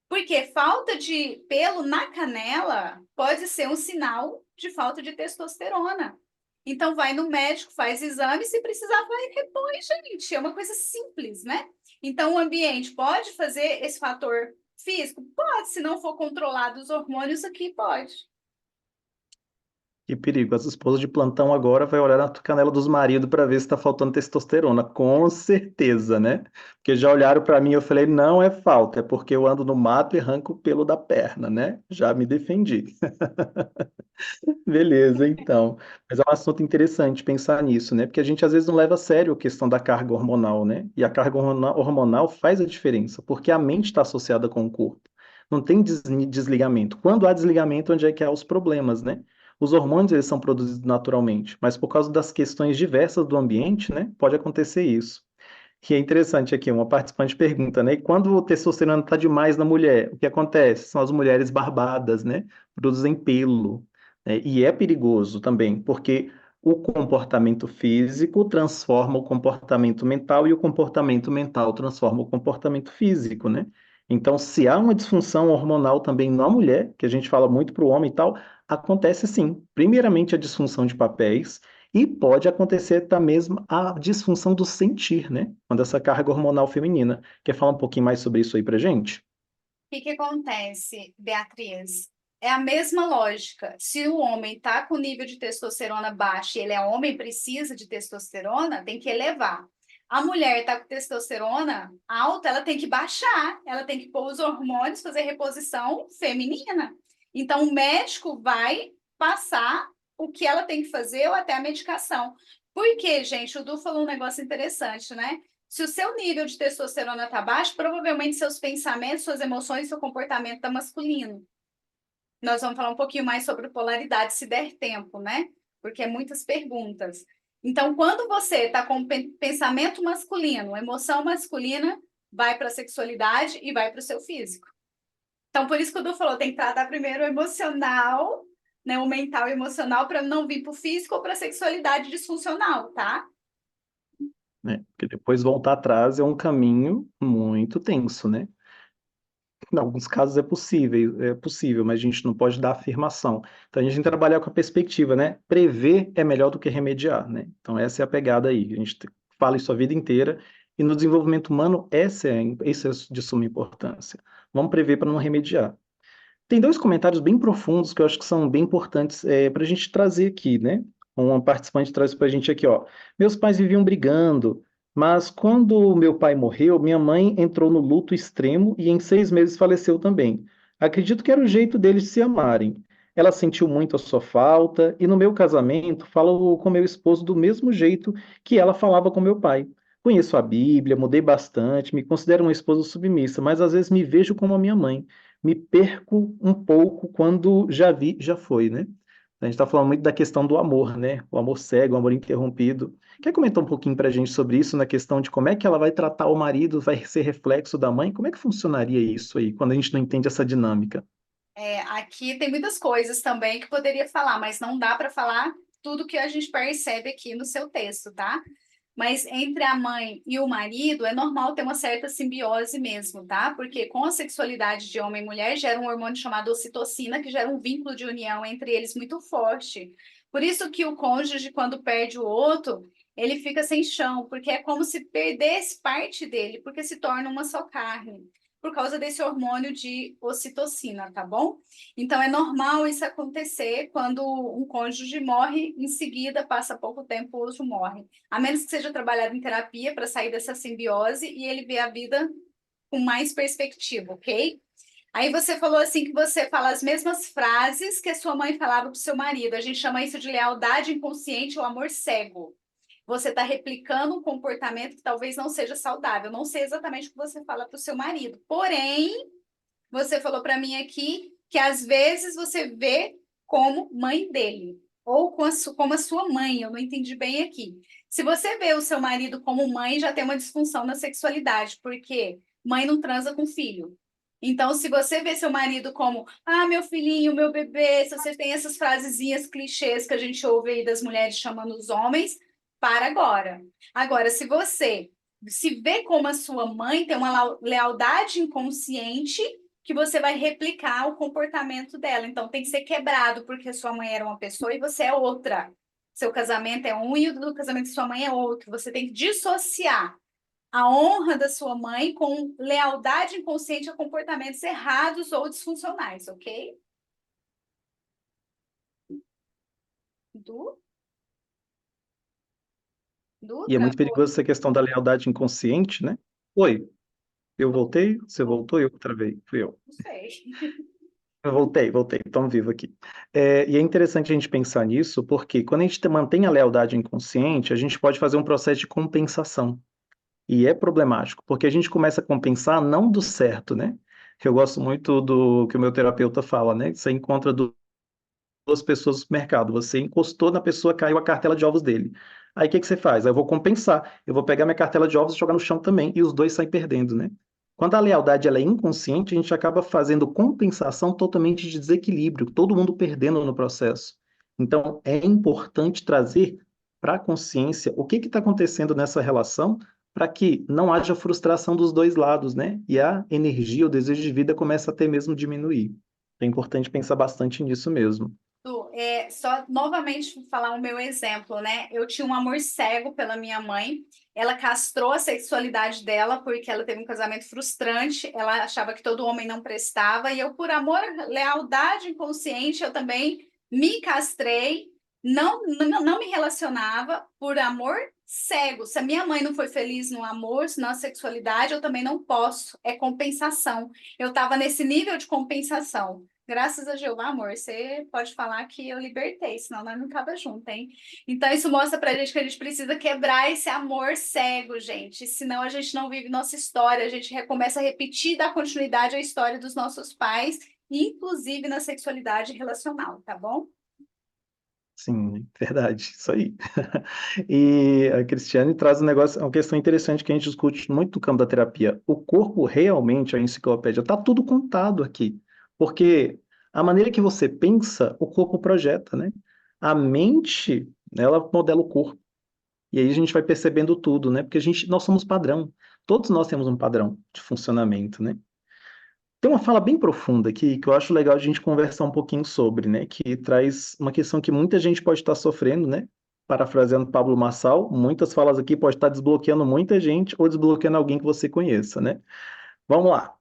Porque falta de pelo na canela pode ser um sinal de falta de testosterona. Então, vai no médico, faz exame, se precisar, vai e repõe, gente. É uma coisa simples, né? Então, o ambiente pode fazer esse fator físico? Pode, se não for controlado os hormônios aqui, pode. Que perigo. As esposas de plantão agora vai olhar na canela dos maridos para ver se está faltando testosterona. Com certeza, né? Porque já olharam para mim e eu falei, não é falta, é porque eu ando no mato e arranco o pelo da perna, né? Já me defendi. Beleza, então. Mas é um assunto interessante pensar nisso, né? Porque a gente às vezes não leva a sério a questão da carga hormonal, né? E a carga hormonal faz a diferença, porque a mente está associada com o corpo. Não tem desligamento. Quando há desligamento, onde é que há os problemas, né? Os hormônios, eles são produzidos naturalmente, mas por causa das questões diversas do ambiente, né? Pode acontecer isso. E é interessante aqui, uma participante pergunta, né? E quando o testosterona está demais na mulher, o que acontece? São as mulheres barbadas, né? Produzem pelo, né? E é perigoso também, porque o comportamento físico transforma o comportamento mental e o comportamento mental transforma o comportamento físico, né? Então, se há uma disfunção hormonal também na mulher, que a gente fala muito para o homem e tal, acontece sim. Primeiramente, a disfunção de papéis, E pode acontecer da mesma a disfunção do sentir, né? Quando essa carga hormonal feminina. Quer falar um pouquinho mais sobre isso aí pra gente? Que acontece, Beatriz? É a mesma lógica. Se o homem está com nível de testosterona baixo e ele é homem, precisa de testosterona, tem que elevar. A mulher está com testosterona alta, ela tem que baixar, ela tem que pôr os hormônios, fazer reposição feminina. Então, o médico vai passar o que ela tem que fazer ou até a medicação. Porque, gente, o Du falou um negócio interessante, né? Se o seu nível de testosterona está baixo, provavelmente seus pensamentos, suas emoções, seu comportamento está masculino. Nós vamos falar um pouquinho mais sobre polaridade, se der tempo, né? Porque é muitas perguntas. Então, quando você está com pensamento masculino, emoção masculina, vai para a sexualidade e vai para o seu físico. Então, por isso que o Du falou, tem que tratar primeiro o emocional, né? O mental e emocional, para não vir para o físico ou para a sexualidade disfuncional, tá? Né? Porque depois voltar atrás é um caminho muito tenso, né? Em alguns casos é possível, mas a gente não pode dar afirmação. Então a gente tem que trabalhar com a perspectiva, né? Prever é melhor do que remediar, né? Então essa é a pegada aí. A gente fala isso a vida inteira e no desenvolvimento humano essa é de suma importância. Vamos prever para não remediar. Tem dois comentários bem profundos que eu acho que são bem importantes para a gente trazer aqui, né? Uma participante traz para a gente aqui, ó. Meus pais viviam brigando, mas quando meu pai morreu, minha mãe entrou no luto extremo e em 6 meses faleceu também. Acredito que era o jeito deles se amarem. Ela sentiu muito a sua falta e no meu casamento falo com meu esposo do mesmo jeito que ela falava com meu pai. Conheço a Bíblia, mudei bastante, me considero uma esposa submissa, mas às vezes me vejo como a minha mãe, me perco um pouco quando já vi, já foi, né? A gente está falando muito da questão do amor, né? O amor cego, o amor interrompido. Quer comentar um pouquinho para a gente sobre isso, na questão de como é que ela vai tratar o marido, vai ser reflexo da mãe? Como é que funcionaria isso aí, quando a gente não entende essa dinâmica? Aqui tem muitas coisas também que poderia falar, mas não dá para falar tudo que a gente percebe aqui no seu texto, tá? Mas entre a mãe e o marido é normal ter uma certa simbiose mesmo, tá? Porque com a sexualidade de homem e mulher gera um hormônio chamado ocitocina, que gera um vínculo de união entre eles muito forte. Por isso que o cônjuge, quando perde o outro, ele fica sem chão, porque é como se perdesse parte dele, porque se torna uma só carne, por causa desse hormônio de ocitocina, tá bom? Então é normal isso acontecer quando um cônjuge morre, em seguida, passa pouco tempo, o outro morre. A menos que seja trabalhado em terapia para sair dessa simbiose e ele ver a vida com mais perspectiva, ok? Aí você falou assim que você fala as mesmas frases que a sua mãe falava para o seu marido. A gente chama isso de lealdade inconsciente ou amor cego. Você está replicando um comportamento que talvez não seja saudável. Não sei exatamente o que você fala para o seu marido. Porém, você falou para mim aqui que às vezes você vê como mãe dele, ou como a sua mãe, eu não entendi bem aqui. Se você vê o seu marido como mãe, já tem uma disfunção na sexualidade, porque mãe não transa com filho. Então, se você vê seu marido como, meu filhinho, meu bebê, se você tem essas frasezinhas clichês que a gente ouve aí das mulheres chamando os homens, para agora. Agora, se você se vê como a sua mãe, tem uma lealdade inconsciente, que você vai replicar o comportamento dela. Então, tem que ser quebrado, porque sua mãe era uma pessoa e você é outra. Seu casamento é um e o do casamento de sua mãe é outro. Você tem que dissociar a honra da sua mãe com lealdade inconsciente a comportamentos errados ou disfuncionais, ok? Du? Du, E é muito travou? perigoso essa questão da lealdade inconsciente, né? Oi, eu voltei, você voltou e eu travei, fui eu. Não sei. Eu voltei, estamos vivo aqui. E é interessante a gente pensar nisso, porque quando a gente mantém a lealdade inconsciente, a gente pode fazer um processo de compensação. E é problemático, porque a gente começa a compensar não do certo, né? Eu gosto muito do que o meu terapeuta fala, né? Você encontra duas pessoas no supermercado, você encostou na pessoa, caiu a cartela de ovos dele. Aí o que que você faz? Aí eu vou compensar, eu vou pegar minha cartela de ovos e jogar no chão também, e os dois saem perdendo, né? Quando a lealdade ela é inconsciente, a gente acaba fazendo compensação totalmente de desequilíbrio, todo mundo perdendo no processo. Então, é importante trazer para a consciência o que está acontecendo nessa relação para que não haja frustração dos dois lados, né? E a energia, o desejo de vida começa a ter mesmo diminuir. É importante pensar bastante nisso mesmo. só novamente falar o meu exemplo, né? Eu tinha um amor cego pela minha mãe. Ela castrou a sexualidade dela porque ela teve um casamento frustrante. Ela achava que todo homem não prestava. E eu, por amor, lealdade inconsciente, eu também me castrei. Não me relacionava por amor cego. Se a minha mãe não foi feliz no amor, na sexualidade, eu também não posso. É compensação. Eu estava nesse nível de compensação. Graças a Jeová, amor, você pode falar que eu libertei, senão nós não tava junto, hein? Então, isso mostra pra gente que a gente precisa quebrar esse amor cego, gente. Senão a gente não vive nossa história, a gente começa a repetir e dar continuidade à história dos nossos pais, inclusive na sexualidade relacional, tá bom? Sim, verdade, isso aí. E a Cristiane traz um negócio, uma questão interessante que a gente discute muito no campo da terapia. O corpo realmente, a enciclopédia, está tudo contado aqui. Porque a maneira que você pensa, o corpo projeta, né? A mente, ela modela o corpo. E aí a gente vai percebendo tudo, né? Porque nós somos padrão. Todos nós temos um padrão de funcionamento, né? Tem uma fala bem profunda aqui que eu acho legal a gente conversar um pouquinho sobre, né? Que traz uma questão que muita gente pode estar sofrendo, né? Parafraseando Pablo Marçal, muitas falas aqui pode estar desbloqueando muita gente ou desbloqueando alguém que você conheça, né? Vamos lá.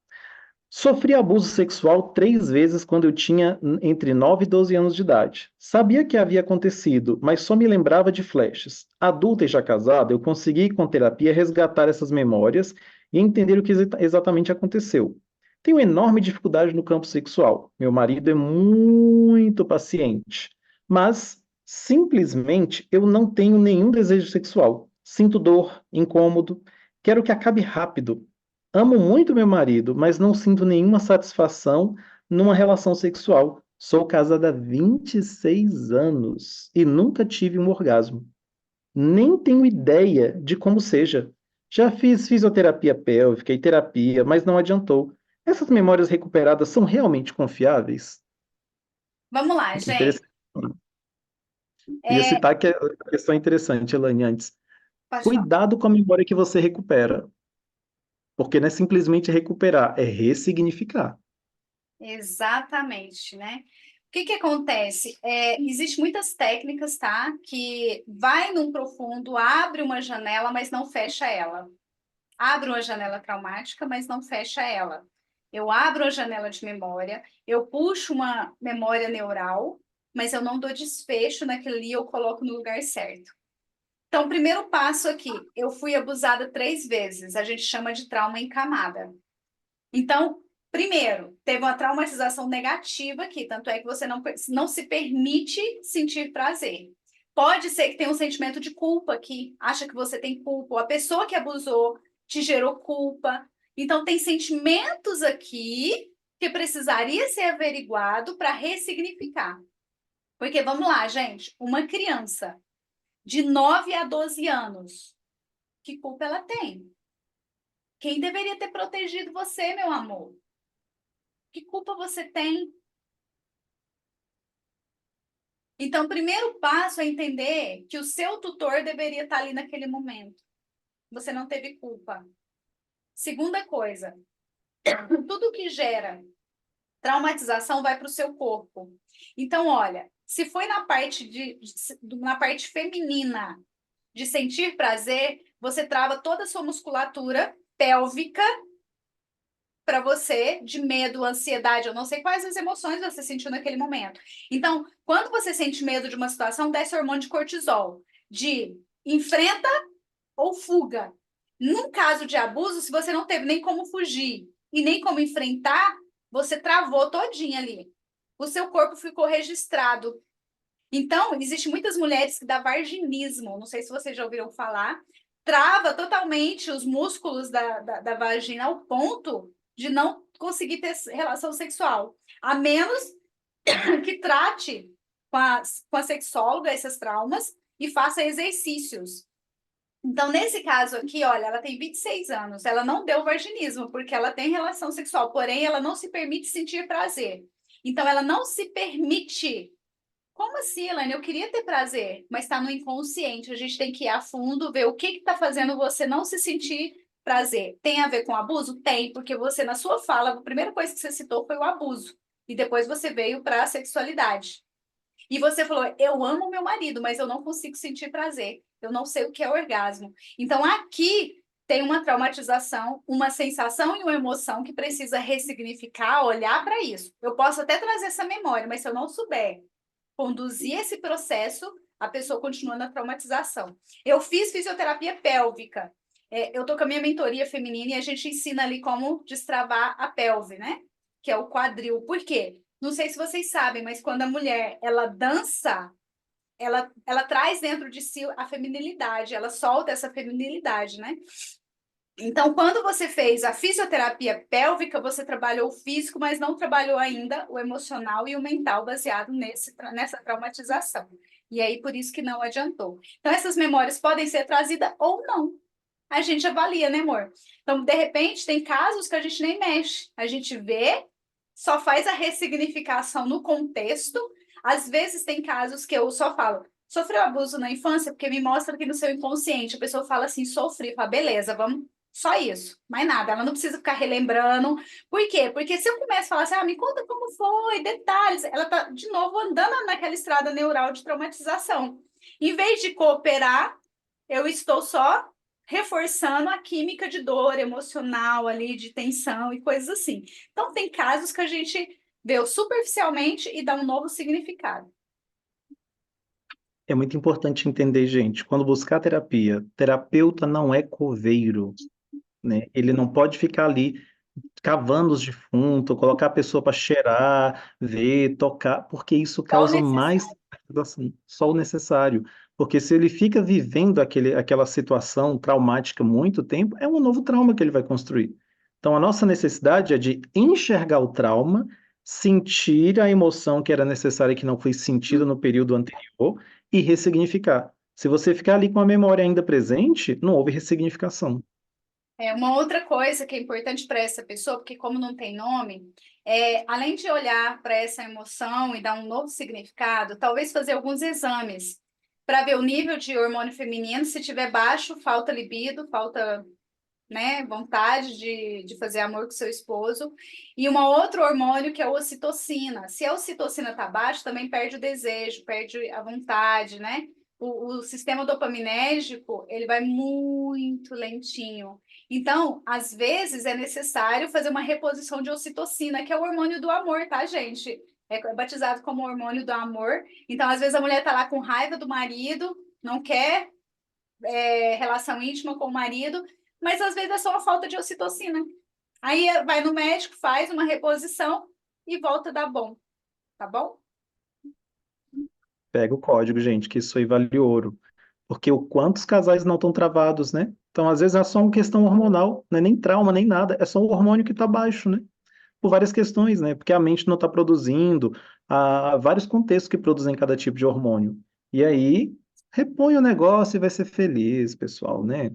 Sofri abuso sexual 3 vezes quando eu tinha entre 9 e 12 anos de idade. Sabia que havia acontecido, mas só me lembrava de flashes. Adulta e já casada, eu consegui, com terapia, resgatar essas memórias e entender o que exatamente aconteceu. Tenho enorme dificuldade no campo sexual. Meu marido é muito paciente, mas simplesmente eu não tenho nenhum desejo sexual. Sinto dor, incômodo, quero que acabe rápido. Amo muito meu marido, mas não sinto nenhuma satisfação numa relação sexual. Sou casada há 26 anos e nunca tive um orgasmo. Nem tenho ideia de como seja. Já fiz fisioterapia pélvica e terapia, mas não adiantou. Essas memórias recuperadas são realmente confiáveis? Vamos lá, gente. Interessante. Ia É, citar que a questão é interessante, Elaine, antes. pode falar. Cuidado com a memória que você recupera, porque não é simplesmente recuperar, é ressignificar. Exatamente, né? O que que acontece? Existem muitas técnicas, tá? Que vai num profundo, abre uma janela, mas não fecha ela. Abre uma janela traumática, mas não fecha ela. Eu abro a janela de memória, eu puxo uma memória neural, mas eu não dou desfecho naquilo ali, eu coloco no lugar certo. Então, primeiro passo aqui, eu fui abusada 3 vezes, a gente chama de trauma em camada. Então, primeiro, teve uma traumatização negativa aqui, tanto é que você não se permite sentir prazer. Pode ser que tenha um sentimento de culpa aqui, acha que você tem culpa, ou a pessoa que abusou te gerou culpa. Então, tem sentimentos aqui que precisaria ser averiguado para ressignificar. Porque, vamos lá, gente, uma criança de 9 a 12 anos, que culpa ela tem? Quem deveria ter protegido você, meu amor? Que culpa você tem? Então, o primeiro passo é entender que o seu tutor deveria estar ali naquele momento. Você não teve culpa. Segunda coisa, tudo que gera traumatização vai para o seu corpo. Então, olha, se foi na parte feminina de sentir prazer, você trava toda a sua musculatura pélvica para você de medo, ansiedade, eu não sei quais as emoções você sentiu naquele momento. Então, quando você sente medo de uma situação, desce o hormônio de cortisol, de enfrenta ou fuga. Num caso de abuso, se você não teve nem como fugir e nem como enfrentar, você travou todinha ali. O seu corpo ficou registrado. Então, existem muitas mulheres que dá vaginismo, não sei se vocês já ouviram falar, trava totalmente os músculos da vagina ao ponto de não conseguir ter relação sexual, a menos que trate com a sexóloga esses traumas e faça exercícios. Então, nesse caso aqui, olha, ela tem 26 anos, ela não deu vaginismo, porque ela tem relação sexual, porém, ela não se permite sentir prazer. Então, ela não se permite. Como assim, Elaine? Eu queria ter prazer, mas está no inconsciente. A gente tem que ir a fundo, ver o que está fazendo você não se sentir prazer. Tem a ver com abuso? Tem, porque você, na sua fala, a primeira coisa que você citou foi o abuso. E depois você veio para a sexualidade. E você falou, eu amo meu marido, mas eu não consigo sentir prazer. Eu não sei o que é orgasmo. Então, aqui tem uma traumatização, uma sensação e uma emoção que precisa ressignificar, olhar para isso. Eu posso até trazer essa memória, mas se eu não souber conduzir esse processo, a pessoa continua na traumatização. Eu fiz fisioterapia pélvica. Eu tô com a minha mentoria feminina e a gente ensina ali como destravar a pelve, né? Que é o quadril. Por quê? Não sei se vocês sabem, mas quando a mulher ela dança, ela traz dentro de si a feminilidade, ela solta essa feminilidade, né? Então, quando você fez a fisioterapia pélvica, você trabalhou o físico, mas não trabalhou ainda o emocional e o mental baseado nessa traumatização. E aí, por isso que não adiantou. Então, essas memórias podem ser trazidas ou não. A gente avalia, né, amor? Então, de repente, tem casos que a gente nem mexe. A gente vê, só faz a ressignificação no contexto. Às vezes, tem casos que eu só falo, sofreu abuso na infância, porque me mostra que no seu inconsciente a pessoa fala assim, sofri. Fala, beleza, vamos. Só isso, mais nada. Ela não precisa ficar relembrando. Por quê? Porque se eu começo a falar assim, me conta como foi, detalhes, ela tá de novo andando naquela estrada neural de traumatização. Em vez de cooperar, eu estou só reforçando a química de dor emocional ali, de tensão e coisas assim. Então, tem casos que a gente vê superficialmente e dá um novo significado. É muito importante entender, gente, quando buscar terapia, terapeuta não é coveiro, né? Ele não pode ficar ali cavando os defuntos, colocar a pessoa para cheirar, ver, tocar, porque isso Só o causa mais necessário. assim, só o necessário. Porque se ele fica vivendo aquela situação traumática muito tempo, é um novo trauma que ele vai construir. Então, a nossa necessidade é de enxergar o trauma, sentir a emoção que era necessária e que não foi sentida no período anterior e ressignificar. Se você ficar ali com a memória ainda presente, não houve ressignificação. Uma outra coisa que é importante para essa pessoa, porque como não tem nome, além de olhar para essa emoção e dar um novo significado, talvez fazer alguns exames para ver o nível de hormônio feminino. Se tiver baixo, falta libido, falta, né, vontade de fazer amor com seu esposo. E um outro hormônio que é a ocitocina. Se a ocitocina está baixa, também perde o desejo, perde a vontade, né? O sistema dopaminérgico, ele vai muito lentinho. Então, às vezes, é necessário fazer uma reposição de ocitocina, que é o hormônio do amor, tá, gente? É batizado como hormônio do amor. Então, às vezes, a mulher tá lá com raiva do marido, não quer relação íntima com o marido, mas às vezes é só uma falta de ocitocina. Aí vai no médico, faz uma reposição e volta a dar bom, tá bom? Pega o código, gente, que isso aí vale ouro. Porque o quantos casais não estão travados, né? Então, às vezes é só uma questão hormonal, não é nem trauma, nem nada, é só o hormônio que está baixo, né? Por várias questões, né? Porque a mente não está produzindo, há vários contextos que produzem cada tipo de hormônio. E aí, repõe o negócio e vai ser feliz, pessoal, né?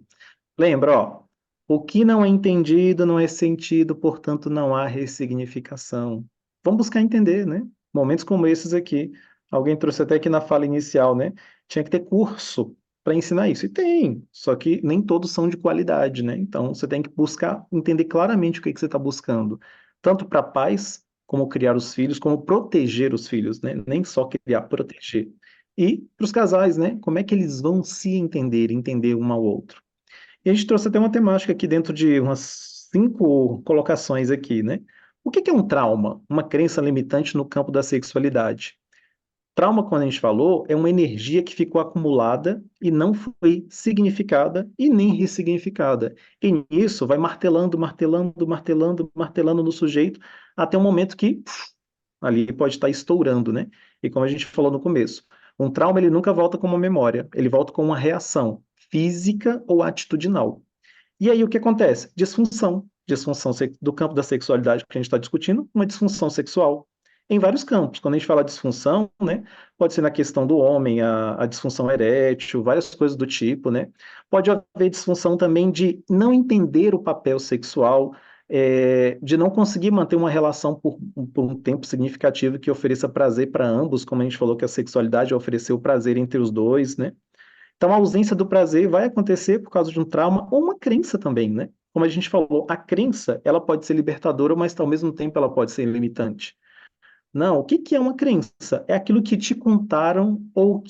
Lembra, ó, o que não é entendido não é sentido, portanto não há ressignificação. Vamos buscar entender, né? Momentos como esses aqui. Alguém trouxe até aqui na fala inicial, né? Tinha que ter curso para ensinar isso. E tem, só que nem todos são de qualidade, né? Então você tem que buscar entender claramente o que que você está buscando, tanto para pais, como criar os filhos, como proteger os filhos, né? Nem só criar, proteger. E para os casais, né? Como é que eles vão se entender, entender um ao outro. E a gente trouxe até uma temática aqui dentro de umas 5 colocações aqui, né? O que que é um trauma? Uma crença limitante no campo da sexualidade. Trauma, quando a gente falou, é uma energia que ficou acumulada e não foi significada e nem ressignificada. E nisso vai martelando, martelando, martelando, martelando no sujeito até um momento que ali pode estar estourando, né? E como a gente falou no começo, um trauma ele nunca volta como uma memória, ele volta com uma reação física ou atitudinal. E aí o que acontece? Disfunção. Do campo da sexualidade que a gente está discutindo, uma disfunção sexual. Em vários campos. Quando a gente fala disfunção, né, pode ser na questão do homem, a disfunção erétil, várias coisas do tipo, né? Pode haver disfunção também de não entender o papel sexual, de não conseguir manter uma relação por um tempo significativo que ofereça prazer para ambos, como a gente falou que a sexualidade é oferecer o prazer entre os dois, né? Então, a ausência do prazer vai acontecer por causa de um trauma ou uma crença também, né? Como a gente falou, a crença, ela pode ser libertadora, mas ao mesmo tempo ela pode ser limitante. Não, o que que é uma crença? É aquilo que te contaram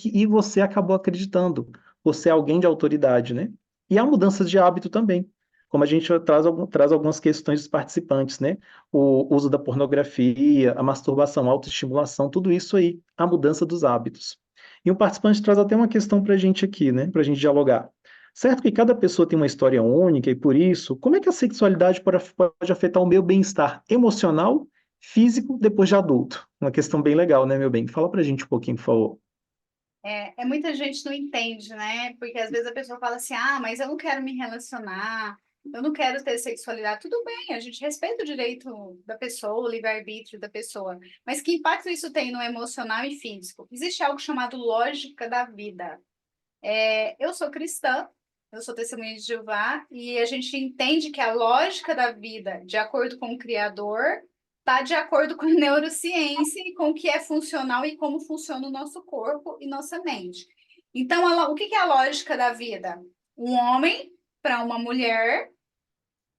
e você acabou acreditando. Você é alguém de autoridade, né? E há mudanças de hábito também. Como a gente traz algumas questões dos participantes, né? O uso da pornografia, a masturbação, a autoestimulação, tudo isso aí, a mudança dos hábitos. E um participante traz até uma questão para a gente aqui, né? Para a gente dialogar. Certo que cada pessoa tem uma história única e por isso, como é que a sexualidade pode afetar o meu bem-estar emocional físico depois de adulto? Uma questão bem legal, né, meu bem? Fala pra gente um pouquinho, por favor. Muita gente não entende, né? Porque às vezes a pessoa fala assim: ah, mas eu não quero me relacionar, eu não quero ter sexualidade. Tudo bem, a gente respeita o direito da pessoa, o livre-arbítrio da pessoa. Mas que impacto isso tem no emocional e físico? Existe algo chamado lógica da vida. Eu sou cristã, eu sou testemunha de Jeová, e a gente entende que a lógica da vida, de acordo com o Criador, está de acordo com a neurociência e com o que é funcional e como funciona o nosso corpo e nossa mente. Então, o que que é a lógica da vida? Um homem para uma mulher,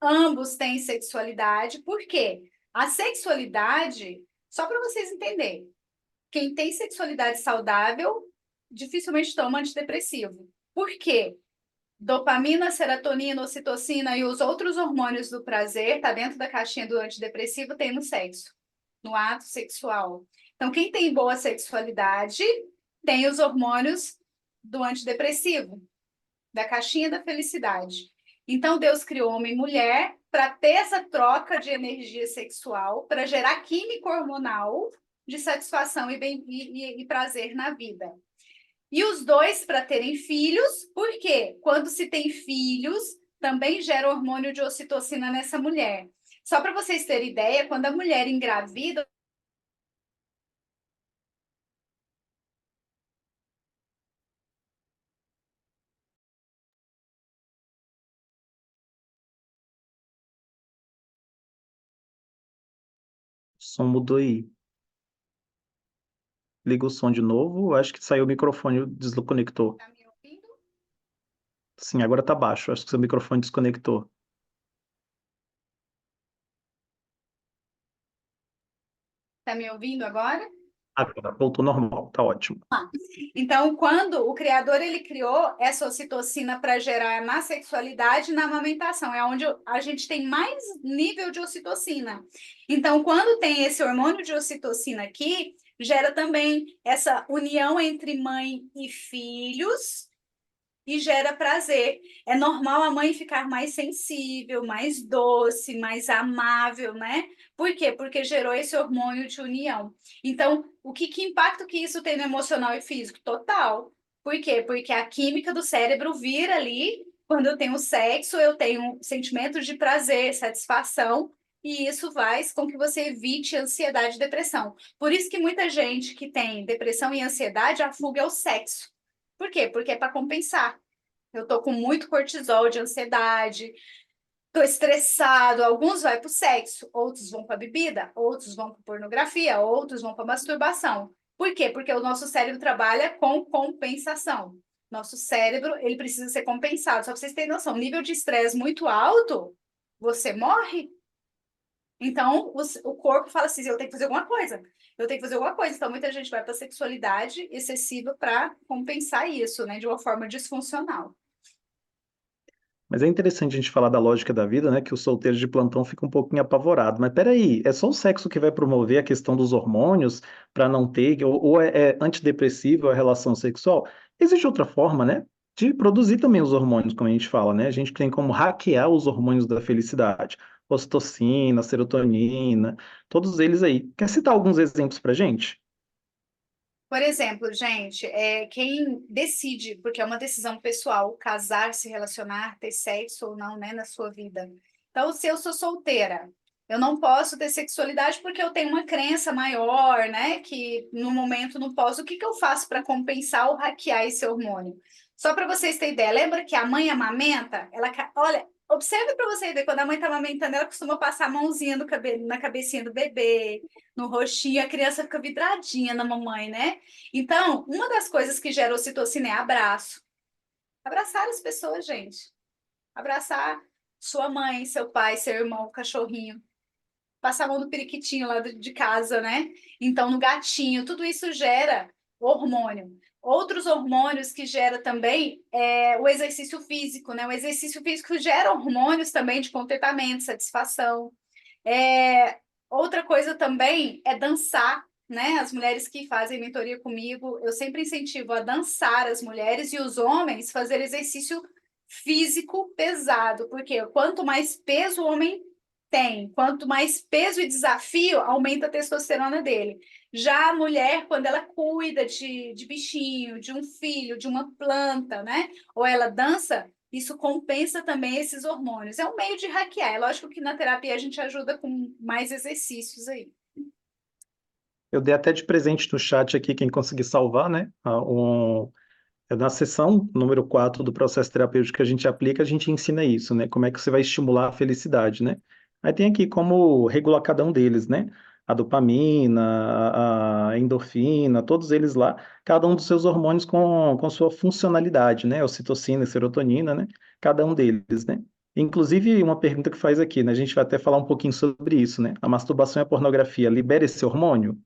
ambos têm sexualidade, por quê? A sexualidade, só para vocês entenderem, quem tem sexualidade saudável dificilmente toma antidepressivo. Por quê? Dopamina, serotonina, ocitocina e os outros hormônios do prazer, tá dentro da caixinha do antidepressivo, tem no sexo, no ato sexual. Então, quem tem boa sexualidade tem os hormônios do antidepressivo, da caixinha da felicidade. Então, Deus criou homem e mulher para ter essa troca de energia sexual, para gerar química hormonal de satisfação e prazer na vida. E os dois para terem filhos, porque quando se tem filhos, também gera hormônio de ocitocina nessa mulher. Só para vocês terem ideia, quando a mulher engravida, O som mudou aí. Liga o som de novo. Acho que saiu o microfone, desconectou. tá me ouvindo? Sim, agora tá baixo. Acho que seu microfone desconectou. Tá me ouvindo agora? Agora voltou normal. Tá ótimo. Então, quando o criador ele criou essa ocitocina para gerar na sexualidade e na amamentação, é onde a gente tem mais nível de ocitocina. Então, quando tem esse hormônio de ocitocina aqui, gera também essa união entre mãe e filhos e gera prazer. É normal a mãe ficar mais sensível, mais doce, mais amável, né? Por quê? Porque gerou esse hormônio de união. Então, que impacto que isso tem no emocional e físico? Total. Por quê? Porque a química do cérebro vira ali, quando eu tenho sexo, eu tenho sentimentos de prazer, satisfação, e isso faz com que você evite ansiedade e depressão. Por isso que muita gente que tem depressão e ansiedade, a fuga é o sexo. Por quê? Porque é para compensar. Eu tô com muito cortisol de ansiedade, tô estressado. Alguns vão para o sexo, outros vão para bebida, outros vão para pornografia, outros vão para masturbação. Por quê? Porque o nosso cérebro trabalha com compensação. Nosso cérebro, ele precisa ser compensado. Só para vocês terem noção, nível de estresse muito alto, você morre. Então, o corpo fala assim: eu tenho que fazer alguma coisa. Eu tenho que fazer alguma coisa. Então, muita gente vai para a sexualidade excessiva para compensar isso, né, de uma forma disfuncional. Mas é interessante a gente falar da lógica da vida, né? Que o solteiro de plantão fica um pouquinho apavorado. Mas peraí, é só o sexo que vai promover a questão dos hormônios para não ter, ou é antidepressivo a relação sexual? Existe outra forma, né? De produzir também os hormônios, como a gente fala, né? A gente tem como hackear os hormônios da felicidade. Ocitocina, serotonina, todos eles aí. Quer citar alguns exemplos pra gente? Por exemplo, gente, quem decide, porque é uma decisão pessoal, casar, se relacionar, ter sexo ou não, né, na sua vida. Então, se eu sou solteira, eu não posso ter sexualidade porque eu tenho uma crença maior, né, que no momento não posso. O que que eu faço para compensar ou hackear esse hormônio? Só para vocês terem ideia, lembra que a mãe amamenta? Olha, observe para você ver, quando a mãe está amamentando, ela costuma passar a mãozinha no na cabecinha do bebê, no rostinho, a criança fica vidradinha na mamãe, né? Então, uma das coisas que gera ocitocina é abraço. Abraçar as pessoas, gente. Abraçar sua mãe, seu pai, seu irmão, o cachorrinho. passar a mão no periquitinho lá de casa, né? Então, no gatinho, tudo isso gera hormônio. Outros hormônios que gera também é o exercício físico, né? O exercício físico gera hormônios também de contentamento, satisfação. É, outra coisa também é dançar, né? As mulheres que fazem mentoria comigo, eu sempre incentivo a dançar as mulheres e os homens fazer exercício físico pesado, porque quanto mais peso o homem tem, quanto mais peso e desafio, aumenta a testosterona dele. Já a mulher, quando ela cuida de bichinho, de um filho, de uma planta, né? Ou ela dança, isso compensa também esses hormônios. É um meio de hackear. É lógico que na terapia a gente ajuda com mais exercícios aí. Eu dei até de presente no chat aqui, quem conseguir salvar, né? Na sessão número 4 do processo terapêutico que a gente aplica, a gente ensina isso, né? Como é que você vai estimular a felicidade, né? Aí tem aqui como regular cada um deles, né? A dopamina, a endorfina, todos eles lá, cada um dos seus hormônios com sua funcionalidade, né? Ocitocina e serotonina, né? Cada um deles, né? Inclusive, uma pergunta que faz aqui, né? A gente vai até falar um pouquinho sobre isso, né? A masturbação e a pornografia libera esse hormônio?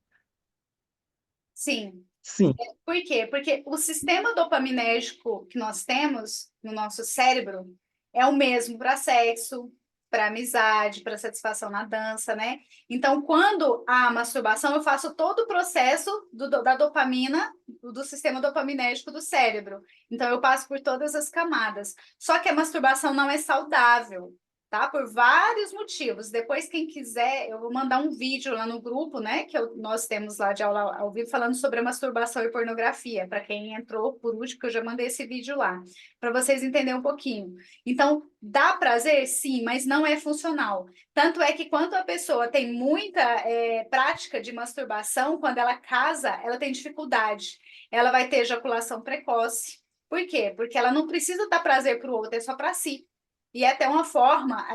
Sim. Sim. Por quê? Porque o sistema dopaminérgico que nós temos no nosso cérebro é o mesmo para sexo, para amizade, para satisfação na dança, né? Então, quando há masturbação, eu faço todo o processo da dopamina, do sistema dopaminérgico do cérebro. Então, eu passo por todas as camadas. Só que a masturbação não é saudável. Tá? Por vários motivos. Depois, quem quiser, eu vou mandar um vídeo lá no grupo, né? Nós temos lá de aula ao vivo falando sobre a masturbação e pornografia. Para quem entrou por último, que eu já mandei esse vídeo lá, para vocês entenderem um pouquinho. Então, dá prazer, sim, mas não é funcional. Tanto é que quando a pessoa tem muita prática de masturbação, quando ela casa, ela tem dificuldade. Ela vai ter ejaculação precoce. Por quê? Porque ela não precisa dar prazer para o outro, é só para si. E é até uma forma,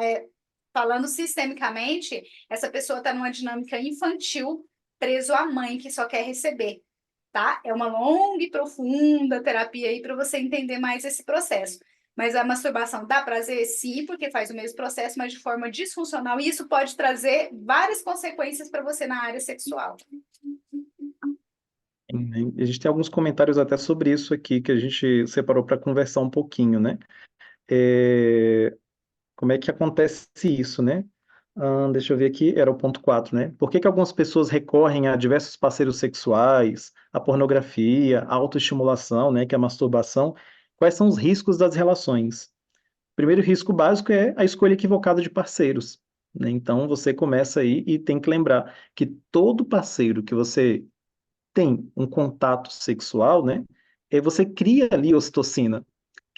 falando sistemicamente, essa pessoa está numa dinâmica infantil, preso à mãe que só quer receber, tá? É uma longa e profunda terapia aí para você entender mais esse processo. Mas a masturbação dá prazer, sim, porque faz o mesmo processo, mas de forma disfuncional, e isso pode trazer várias consequências para você na área sexual. A gente tem alguns comentários até sobre isso aqui que a gente separou para conversar um pouquinho, né? É, como é que acontece isso, né? Deixa eu ver aqui, era o ponto 4, né? Por que que algumas pessoas recorrem a diversos parceiros sexuais, a pornografia, a autoestimulação, né, que é a masturbação? Quais são os riscos das relações? O primeiro risco básico é a escolha equivocada de parceiros, né? Então você começa aí e tem que lembrar que todo parceiro que você tem um contato sexual, né? Você cria ali ocitocina,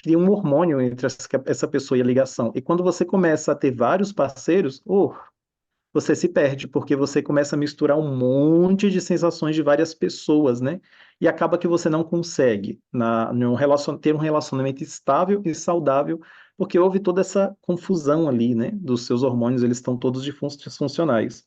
cria um hormônio entre essa pessoa e a ligação. E quando você começa a ter vários parceiros, você se perde, porque você começa a misturar um monte de sensações de várias pessoas, né? E acaba que você não consegue ter um relacionamento estável e saudável, porque houve toda essa confusão ali, né? Dos seus hormônios, eles estão todos disfuncionais.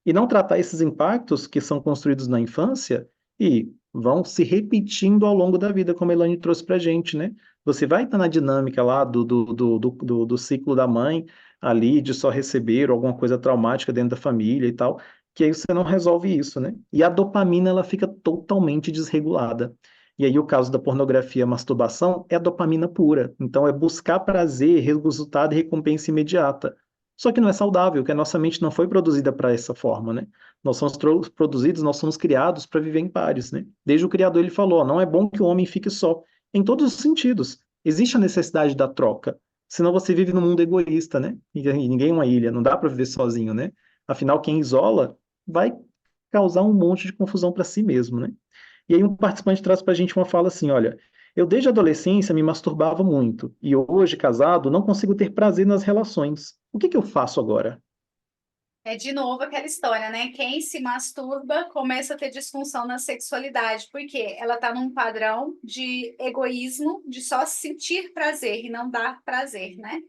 E não tratar esses impactos que são construídos na infância e vão se repetindo ao longo da vida, como a Elaine trouxe para a gente, né? Você vai estar na dinâmica lá do ciclo da mãe, ali, de só receber ou alguma coisa traumática dentro da família e tal, que aí você não resolve isso, né? E a dopamina, ela fica totalmente desregulada. E aí o caso da pornografia, masturbação, é a dopamina pura. Então é buscar prazer, resultado e recompensa imediata. Só que não é saudável, que a nossa mente não foi produzida para essa forma, né? Nós somos produzidos, nós somos criados para viver em pares, né? Desde o Criador ele falou, ó, não é bom que o homem fique só, em todos os sentidos. Existe a necessidade da troca, senão você vive num mundo egoísta, né? E ninguém é uma ilha, não dá para viver sozinho, né? Afinal, quem isola vai causar um monte de confusão para si mesmo, né? E aí um participante traz para a gente uma fala assim, olha, eu desde a adolescência me masturbava muito e hoje, casado, não consigo ter prazer nas relações. O que que eu faço agora? É de novo aquela história, né? Quem se masturba começa a ter disfunção na sexualidade, porque ela está num padrão de egoísmo, de só sentir prazer e não dar prazer, né?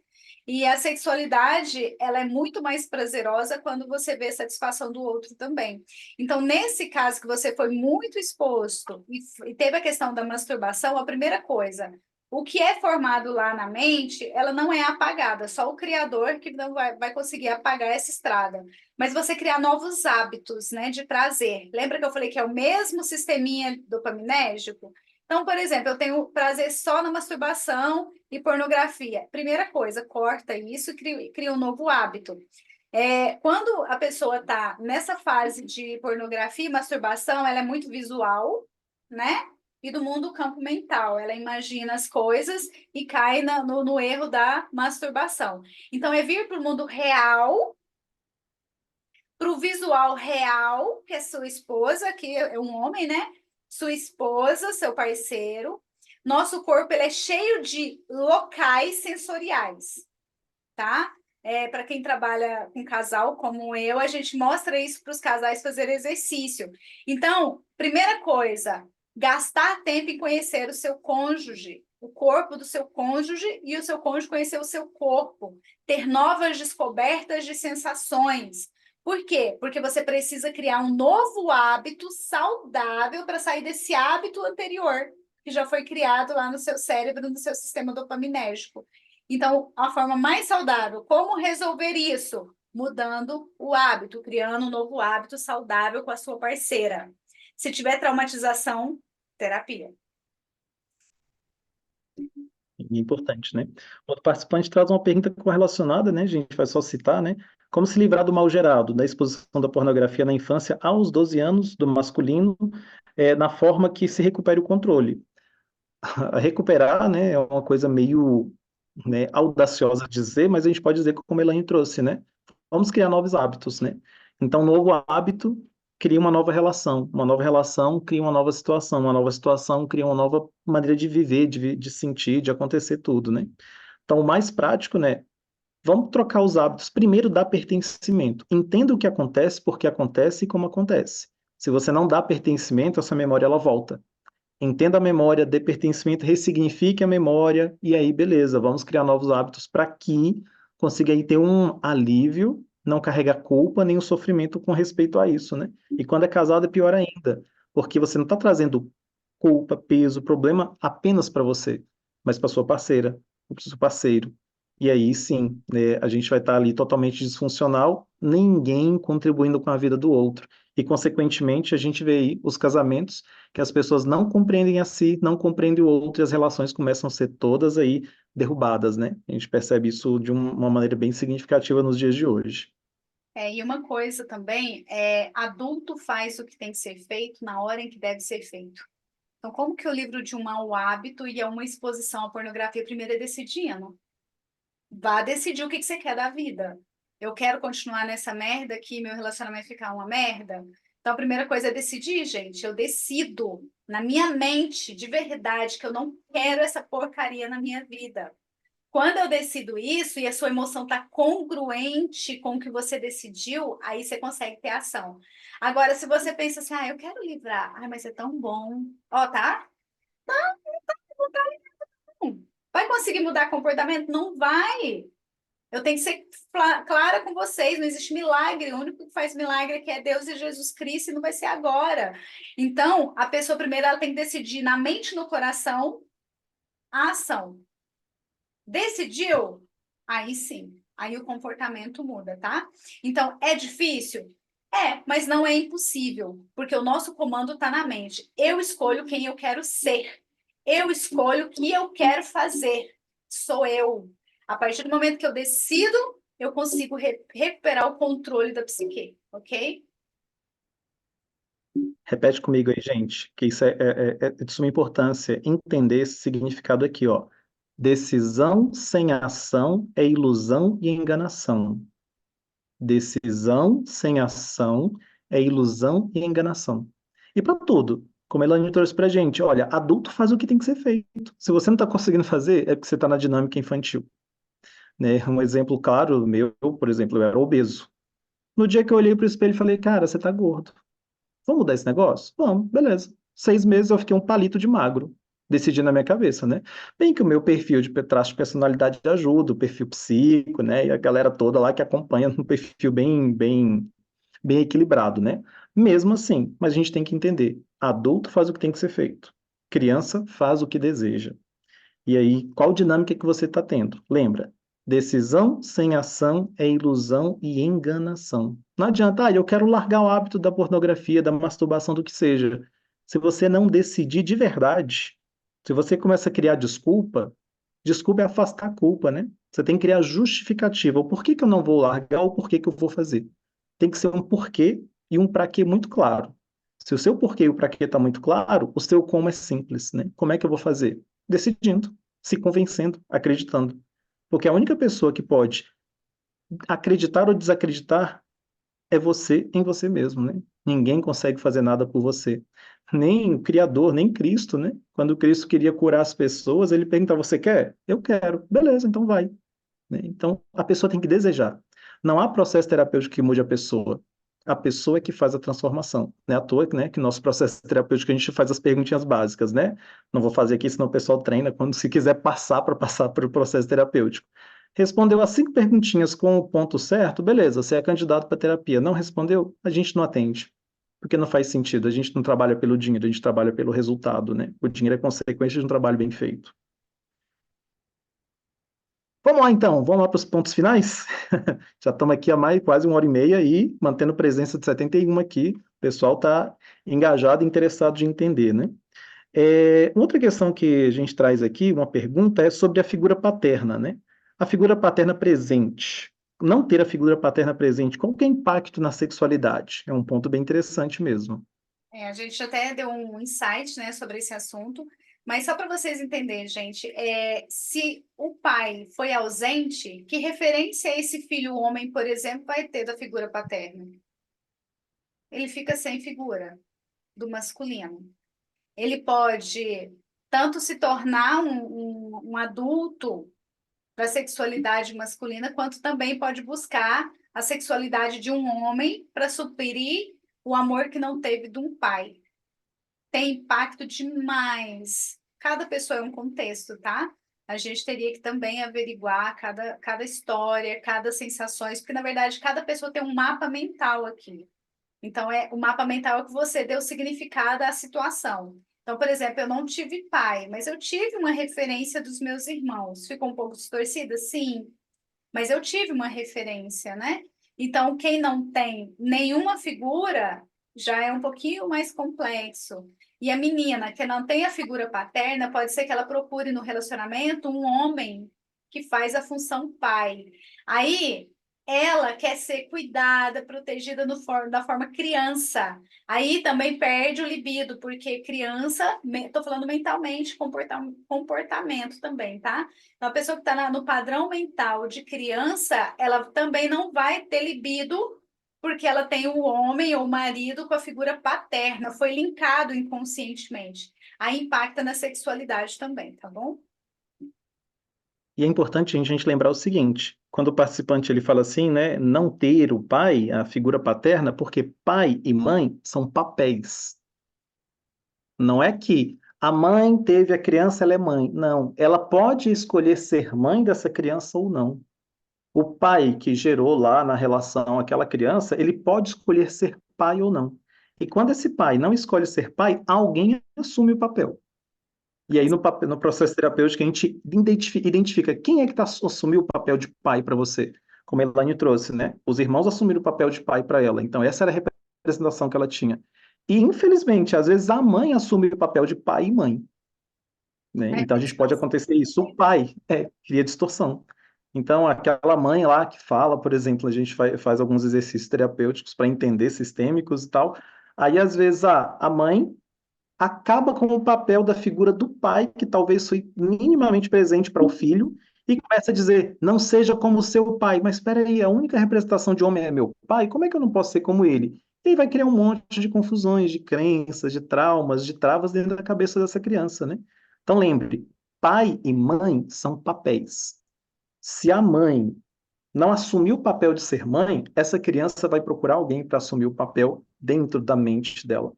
E a sexualidade, ela é muito mais prazerosa quando você vê a satisfação do outro também. Então, nesse caso que você foi muito exposto e teve a questão da masturbação, a primeira coisa, o que é formado lá na mente, ela não é apagada, só o criador que não vai conseguir apagar essa estrada. Mas você criar novos hábitos, né, de prazer. Lembra que eu falei que é o mesmo sisteminha dopaminérgico? Então, por exemplo, eu tenho prazer só na masturbação e pornografia. Primeira coisa, corta isso e cria um novo hábito. Quando a pessoa está nessa fase de pornografia e masturbação, ela é muito visual, né? E do mundo campo mental. Ela imagina as coisas e cai no erro da masturbação. Então, é vir para o mundo real, para o visual real, que é sua esposa, que é um homem, né? Sua esposa, seu parceiro. Nosso corpo ele é cheio de locais sensoriais, tá? Para quem trabalha com casal como eu, a gente mostra isso para os casais fazerem exercício. Então, primeira coisa, gastar tempo em conhecer o seu cônjuge, o corpo do seu cônjuge e o seu cônjuge conhecer o seu corpo, ter novas descobertas de sensações. Por quê? Porque você precisa criar um novo hábito saudável para sair desse hábito anterior, que já foi criado lá no seu cérebro, no seu sistema dopaminérgico. Então, a forma mais saudável, como resolver isso? Mudando o hábito, criando um novo hábito saudável com a sua parceira. Se tiver traumatização, terapia. É importante, né? Outro participante traz uma pergunta correlacionada, né? A gente vai só citar, né? Como se livrar do mal gerado, da exposição da pornografia na infância aos 12 anos, do masculino, na forma que se recupere o controle. Recuperar, né, é uma coisa meio, né, audaciosa de dizer, mas a gente pode dizer como a Elaine trouxe, né? Vamos criar novos hábitos, né? Então, novo hábito cria uma nova relação cria uma nova situação cria uma nova maneira de viver, de sentir, de acontecer tudo, né? Então, o mais prático, né? Vamos trocar os hábitos. Primeiro, dá pertencimento. Entenda o que acontece, por que acontece e como acontece. Se você não dá pertencimento, essa memória ela volta. Entenda a memória, dê pertencimento, ressignifique a memória, e aí, beleza, vamos criar novos hábitos para que consiga aí ter um alívio, não carregar culpa nem o sofrimento com respeito a isso, né? E quando é casado é pior ainda, porque você não está trazendo culpa, peso, problema apenas para você, mas para sua parceira, para o seu parceiro. E aí sim, né, a gente vai estar ali totalmente disfuncional, ninguém contribuindo com a vida do outro. E, consequentemente, a gente vê aí os casamentos que as pessoas não compreendem a si, não compreendem o outro, e as relações começam a ser todas aí derrubadas, né? A gente percebe isso de uma maneira bem significativa nos dias de hoje. E uma coisa também, adulto faz o que tem que ser feito na hora em que deve ser feito. Então, como que eu livro de um mau hábito e é uma exposição à pornografia? Primeiro é decidindo. Vá decidir o que você quer da vida. Eu quero continuar nessa merda aqui, meu relacionamento ficar uma merda. Então, a primeira coisa é decidir, gente. Eu decido na minha mente, de verdade, que eu não quero essa porcaria na minha vida. Quando eu decido isso e a sua emoção está congruente com o que você decidiu, aí você consegue ter ação. Agora, se você pensa assim, eu quero livrar, mas é tão bom. Ó, tá? Não tá bom. Vai conseguir mudar comportamento? Não vai. Eu tenho que ser clara com vocês, não existe milagre, o único que faz milagre aqui é Deus e Jesus Cristo, e não vai ser agora. Então, a pessoa primeiro ela tem que decidir na mente e no coração a ação. Decidiu? Aí sim, aí o comportamento muda, tá? Então, é difícil? Mas não é impossível, porque o nosso comando está na mente. Eu escolho quem eu quero ser. Eu escolho o que eu quero fazer. Sou eu. A partir do momento que eu decido, eu consigo recuperar o controle da psique, ok? Repete comigo aí, gente, que isso é de suma importância entender esse significado aqui, ó. Decisão sem ação é ilusão e enganação. Decisão sem ação é ilusão e enganação. E para tudo, como a Elaine trouxe para gente, olha, adulto faz o que tem que ser feito. Se você não está conseguindo fazer, é porque você está na dinâmica infantil, né? Um exemplo claro meu, por exemplo, eu era obeso. No dia que eu olhei para o espelho e falei, cara, você tá gordo. Vamos mudar esse negócio? Vamos, beleza. 6 meses eu fiquei um palito de magro. Decidi na minha cabeça, né? Bem que o meu perfil de traço de personalidade ajuda, o perfil psico, né? E a galera toda lá que acompanha um perfil bem equilibrado, né? Mesmo assim, mas a gente tem que entender, adulto faz o que tem que ser feito, criança faz o que deseja. E aí, qual dinâmica que você está tendo? Lembra? Decisão sem ação é ilusão e enganação. Não adianta, eu quero largar o hábito da pornografia, da masturbação, do que seja. Se você não decidir de verdade, se você começa a criar desculpa, desculpa é afastar a culpa, né? Você tem que criar justificativa. O porquê que eu não vou largar, o porquê que eu vou fazer. Tem que ser um porquê e um para quê muito claro. Se o seu porquê e o para quê está muito claro, o seu como é simples, né? Como é que eu vou fazer? Decidindo, se convencendo, acreditando. Porque a única pessoa que pode acreditar ou desacreditar é você em você mesmo, né? Ninguém consegue fazer nada por você. Nem o Criador, nem Cristo, né? Quando Cristo queria curar as pessoas, ele perguntava: você quer? Eu quero. Beleza, então vai. Né? Então, a pessoa tem que desejar. Não há processo terapêutico que mude a pessoa. A pessoa é que faz a transformação. Não é à toa, né, que nosso processo terapêutico a gente faz as perguntinhas básicas, né? Não vou fazer aqui, senão o pessoal treina quando se quiser passar para passar pelo processo terapêutico. Respondeu as 5 perguntinhas com o ponto certo, beleza, você é candidato para terapia. Não respondeu, a gente não atende. Porque não faz sentido. A gente não trabalha pelo dinheiro, a gente trabalha pelo resultado, né? O dinheiro é consequência de um trabalho bem feito. Vamos lá então, vamos lá para os pontos finais? Já estamos aqui há mais quase 1 hora e meia e mantendo presença de 71 aqui. O pessoal está engajado e interessado de entender, né? Outra questão que a gente traz aqui, uma pergunta, é sobre a figura paterna, né? A figura paterna presente. Não ter a figura paterna presente, qual que é o impacto na sexualidade? É um ponto bem interessante mesmo. A gente até deu um insight, né, sobre esse assunto, mas só para vocês entenderem, gente, se o pai foi ausente, que referência esse filho homem, por exemplo, vai ter da figura paterna? Ele fica sem figura do masculino. Ele pode tanto se tornar um adulto da sexualidade masculina, quanto também pode buscar a sexualidade de um homem para suprir o amor que não teve de um pai. Tem impacto demais. Cada pessoa é um contexto, tá? A gente teria que também averiguar cada história, cada sensações, porque na verdade cada pessoa tem um mapa mental aqui. Então, o mapa mental é que você deu significado à situação. Então, por exemplo, eu não tive pai, mas eu tive uma referência dos meus irmãos. Ficou um pouco distorcida? Sim, mas eu tive uma referência, né? Então, quem não tem nenhuma figura já é um pouquinho mais complexo. E a menina que não tem a figura paterna, pode ser que ela procure no relacionamento um homem que faz a função pai. Aí ela quer ser cuidada, protegida da forma criança. Aí também perde o libido, porque criança, estou falando mentalmente, comportamento também, tá? Então, a pessoa que está no padrão mental de criança, ela também não vai ter libido, porque ela tem o homem ou o marido com a figura paterna, foi linkado inconscientemente. Aí impacta na sexualidade também, tá bom? E é importante a gente lembrar o seguinte, quando o participante ele fala assim, né, não ter o pai, a figura paterna, porque pai e mãe são papéis. Não é que a mãe teve a criança, ela é mãe. Não, ela pode escolher ser mãe dessa criança ou não. O pai que gerou lá na relação aquela criança, ele pode escolher ser pai ou não. E quando esse pai não escolhe ser pai, alguém assume o papel. E aí, no processo terapêutico, a gente identifica quem é que assumiu o papel de pai para você. Como a Elaine trouxe, né? Os irmãos assumiram o papel de pai para ela. Então, essa era a representação que ela tinha. E, infelizmente, às vezes a mãe assume o papel de pai e mãe. Né? Aí Então, a foi gente pode distorção. acontecer isso. O pai cria distorção. Então, aquela mãe lá que fala, por exemplo, a gente faz alguns exercícios terapêuticos para entender sistêmicos e tal. Aí, às vezes, a mãe acaba com o papel da figura do pai, que talvez foi minimamente presente para o filho, e começa a dizer: não seja como o seu pai. Mas espera aí, a única representação de homem é meu pai, como é que eu não posso ser como ele? E aí vai criar um monte de confusões, de crenças, de traumas, de travas dentro da cabeça dessa criança, né? Então lembre, pai e mãe são papéis. Se a mãe não assumir o papel de ser mãe, essa criança vai procurar alguém para assumir o papel dentro da mente dela.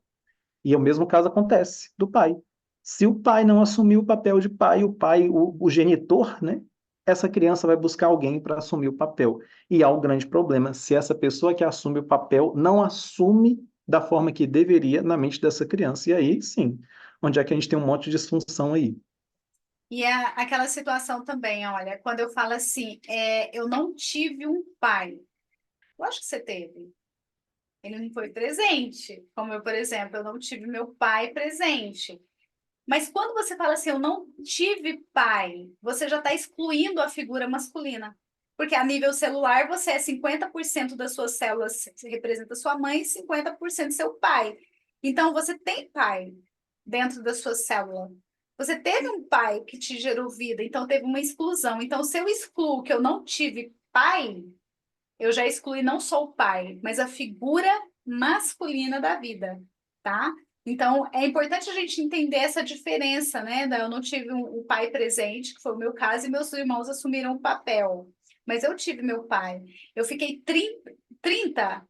E o mesmo caso acontece do pai. Se o pai não assumir o papel de pai, o genitor, né? Essa criança vai buscar alguém para assumir o papel. E há um grande problema se essa pessoa que assume o papel não assume da forma que deveria na mente dessa criança. E aí, sim, onde é que a gente tem um monte de disfunção aí? E é aquela situação também, olha, quando eu falo assim, eu não tive um pai. Lógico que você teve. Ele não foi presente. Como eu, por exemplo, eu não tive meu pai presente. Mas quando você fala assim, eu não tive pai, você já está excluindo a figura masculina. Porque a nível celular, você é 50% das suas células representa sua mãe e 50% seu pai. Então, você tem pai dentro da sua célula. Você teve um pai que te gerou vida, então teve uma exclusão. Então, se eu excluo que eu não tive pai, eu já excluí não só o pai, mas a figura masculina da vida, tá? Então, é importante a gente entender essa diferença, né? Eu não tive um pai presente, que foi o meu caso, e meus irmãos assumiram o papel. Mas eu tive meu pai. Eu fiquei 30,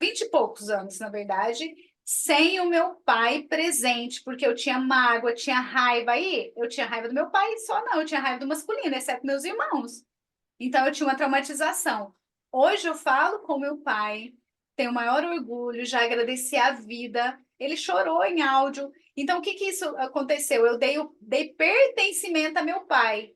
20 e poucos anos, na verdade, sem o meu pai presente, porque eu tinha mágoa, tinha raiva. Aí, eu tinha raiva do meu pai, só não, eu tinha raiva do masculino, exceto meus irmãos. Então, eu tinha uma traumatização. Hoje eu falo com meu pai, tenho o maior orgulho, já agradeci a vida. Ele chorou em áudio. Então, o que que isso aconteceu? Eu dei pertencimento a meu pai.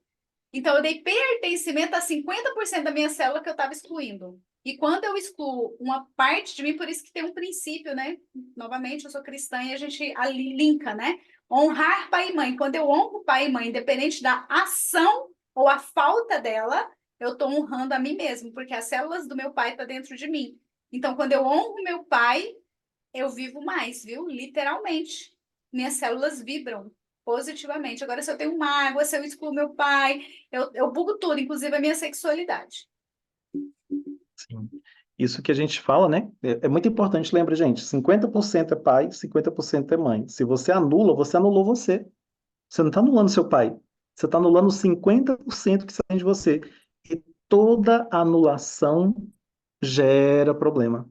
Então, eu dei pertencimento a 50% da minha célula que eu estava excluindo. E quando eu excluo uma parte de mim, por isso que tem um princípio, né? Novamente, eu sou cristã e a gente ali linka, né? Honrar pai e mãe. Quando eu honro pai e mãe, independente da ação ou a falta dela, eu estou honrando a mim mesmo, porque as células do meu pai estão dentro de mim. Então, quando eu honro meu pai, eu vivo mais, viu? Literalmente. Minhas células vibram positivamente. Agora, se eu tenho mágoa, se eu excluo meu pai, eu bugo tudo, inclusive a minha sexualidade. Sim. Isso que a gente fala, né? É muito importante, lembra, gente? 50% é pai, 50% é mãe. Se você anula, você anulou você. Você não está anulando seu pai. Você está anulando 50% que sai de você. E toda anulação gera problema,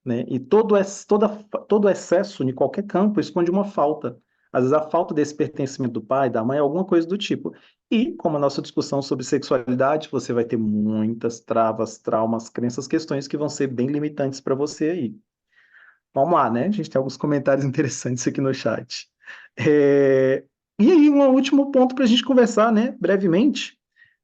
né? E todo excesso em qualquer campo esconde uma falta. Às vezes a falta desse pertencimento do pai, da mãe, alguma coisa do tipo. E, como a nossa discussão sobre sexualidade, você vai ter muitas travas, traumas, crenças, questões que vão ser bem limitantes para você aí. Vamos lá, né? A gente tem alguns comentários interessantes aqui no chat. É, E aí, um último ponto para a gente conversar, né? Brevemente,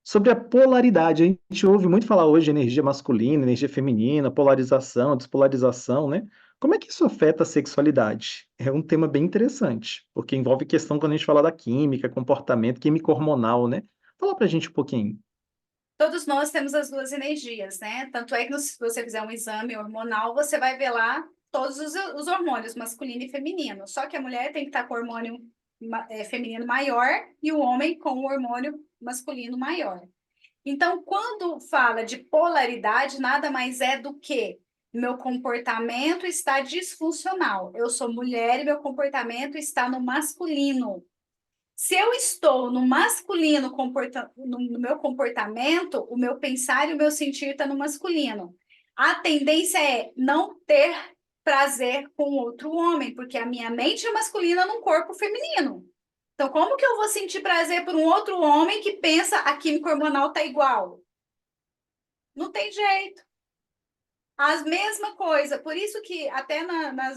sobre a polaridade. A gente ouve muito falar hoje de energia masculina, energia feminina, polarização, despolarização, né? Como é que isso afeta a sexualidade? É um tema bem interessante, porque envolve questão quando a gente fala da química, comportamento, química hormonal, né? Fala pra gente um pouquinho. Todos nós temos as duas energias, né? Tanto é que se você fizer um exame hormonal, você vai ver lá todos os hormônios, masculino e feminino. Só que a mulher tem que estar com o hormônio feminino maior e o homem com o hormônio masculino maior. Então, quando fala de polaridade, nada mais é do que meu comportamento está disfuncional. Eu sou mulher e meu comportamento está no masculino. Se eu estou no masculino no meu comportamento, o meu pensar e o meu sentir está no masculino. A tendência é não ter prazer com outro homem, porque a minha mente é masculina num corpo feminino. Então, como que eu vou sentir prazer por um outro homem que pensa a química hormonal tá igual? Não tem jeito. As mesma coisa, por isso que até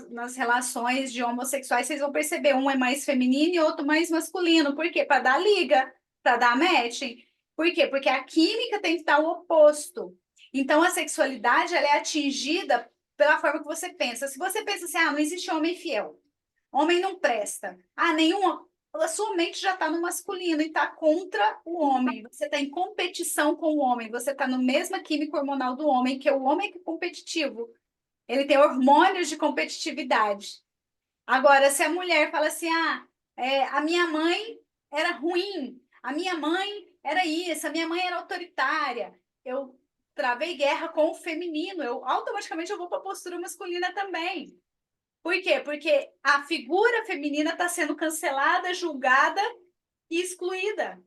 nas relações de homossexuais vocês vão perceber um é mais feminino e outro mais masculino. Por quê? Para dar liga, para dar match. Por quê? Porque a química tem que estar o oposto. Então a sexualidade ela é atingida pela forma que você pensa. Se você pensa assim, ah, não existe homem fiel, homem não presta, ah, nenhum, a sua mente já está no masculino e está contra o homem. Você está em competição com o homem. Você está no mesma química hormonal do homem, que é o homem que é competitivo. Ele tem hormônios de competitividade. Agora, se a mulher fala assim, ah, a minha mãe era ruim, a minha mãe era isso, a minha mãe era autoritária, eu travei guerra com o feminino, eu automaticamente eu vou para a postura masculina também. Por quê? Porque a figura feminina está sendo cancelada, julgada e excluída.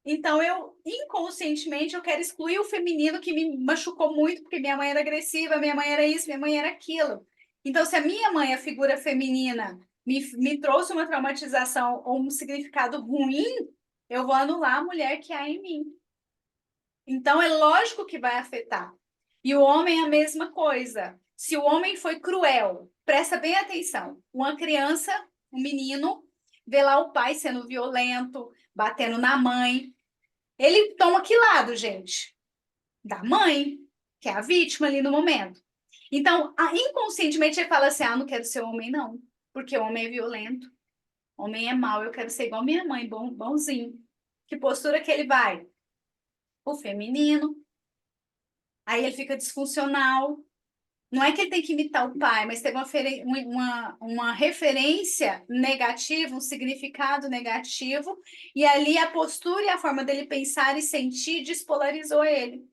Então, eu, inconscientemente, eu quero excluir o feminino que me machucou muito, porque minha mãe era agressiva, minha mãe era isso, minha mãe era aquilo. Então, se a minha mãe, a figura feminina, me trouxe uma traumatização ou um significado ruim, eu vou anular a mulher que há em mim. Então, é lógico que vai afetar. E o homem é a mesma coisa. Se o homem foi cruel, presta bem atenção. Uma criança, um menino, vê lá o pai sendo violento, batendo na mãe. Ele toma que lado, gente? Da mãe, que é a vítima ali no momento. Então, inconscientemente ele fala assim: ah, não quero ser homem, não, porque homem é violento, homem é mau, eu quero ser igual minha mãe, bonzinho. Que postura que ele vai? O feminino. Aí ele fica disfuncional. Não é que ele tem que imitar o pai, mas teve uma referência negativa, um significado negativo, e ali a postura e a forma dele pensar e sentir despolarizou ele.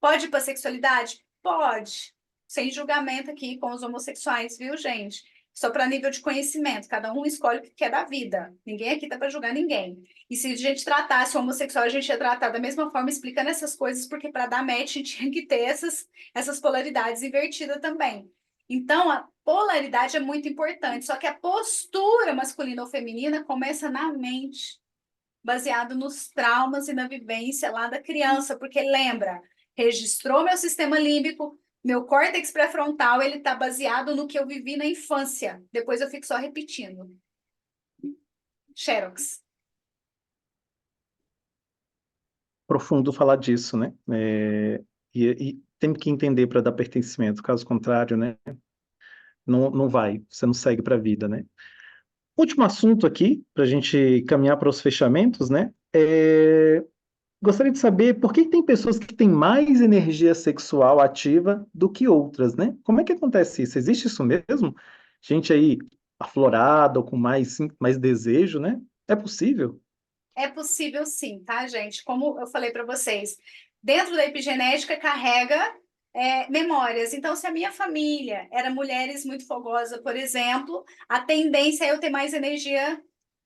Pode ir para a sexualidade? Pode. Sem julgamento aqui com os homossexuais, viu, gente? Só para nível de conhecimento. Cada um escolhe o que quer da vida. Ninguém aqui tá para julgar ninguém. E se a gente tratasse o homossexual, a gente ia tratar da mesma forma, explicando essas coisas, porque para dar match tinha que ter essas polaridades invertidas também. Então, a polaridade é muito importante. Só que a postura masculina ou feminina começa na mente, baseado nos traumas e na vivência lá da criança, porque lembra, registrou meu sistema límbico, meu córtex pré-frontal, ele está baseado no que eu vivi na infância. Depois eu fico só repetindo. Xerox. Profundo falar disso, né? E tem que entender para dar pertencimento, caso contrário, né? Não vai, você não segue para a vida, né? Último assunto aqui, para a gente caminhar para os fechamentos, né? Gostaria de saber por que tem pessoas que têm mais energia sexual ativa do que outras, né? Como é que acontece isso? Existe isso mesmo? Gente aí aflorada ou com mais desejo, né? É possível? É possível sim, tá, gente? Como eu falei para vocês, dentro da epigenética carrega memórias. Então, se a minha família era mulheres muito fogosas, por exemplo, a tendência é eu ter mais energia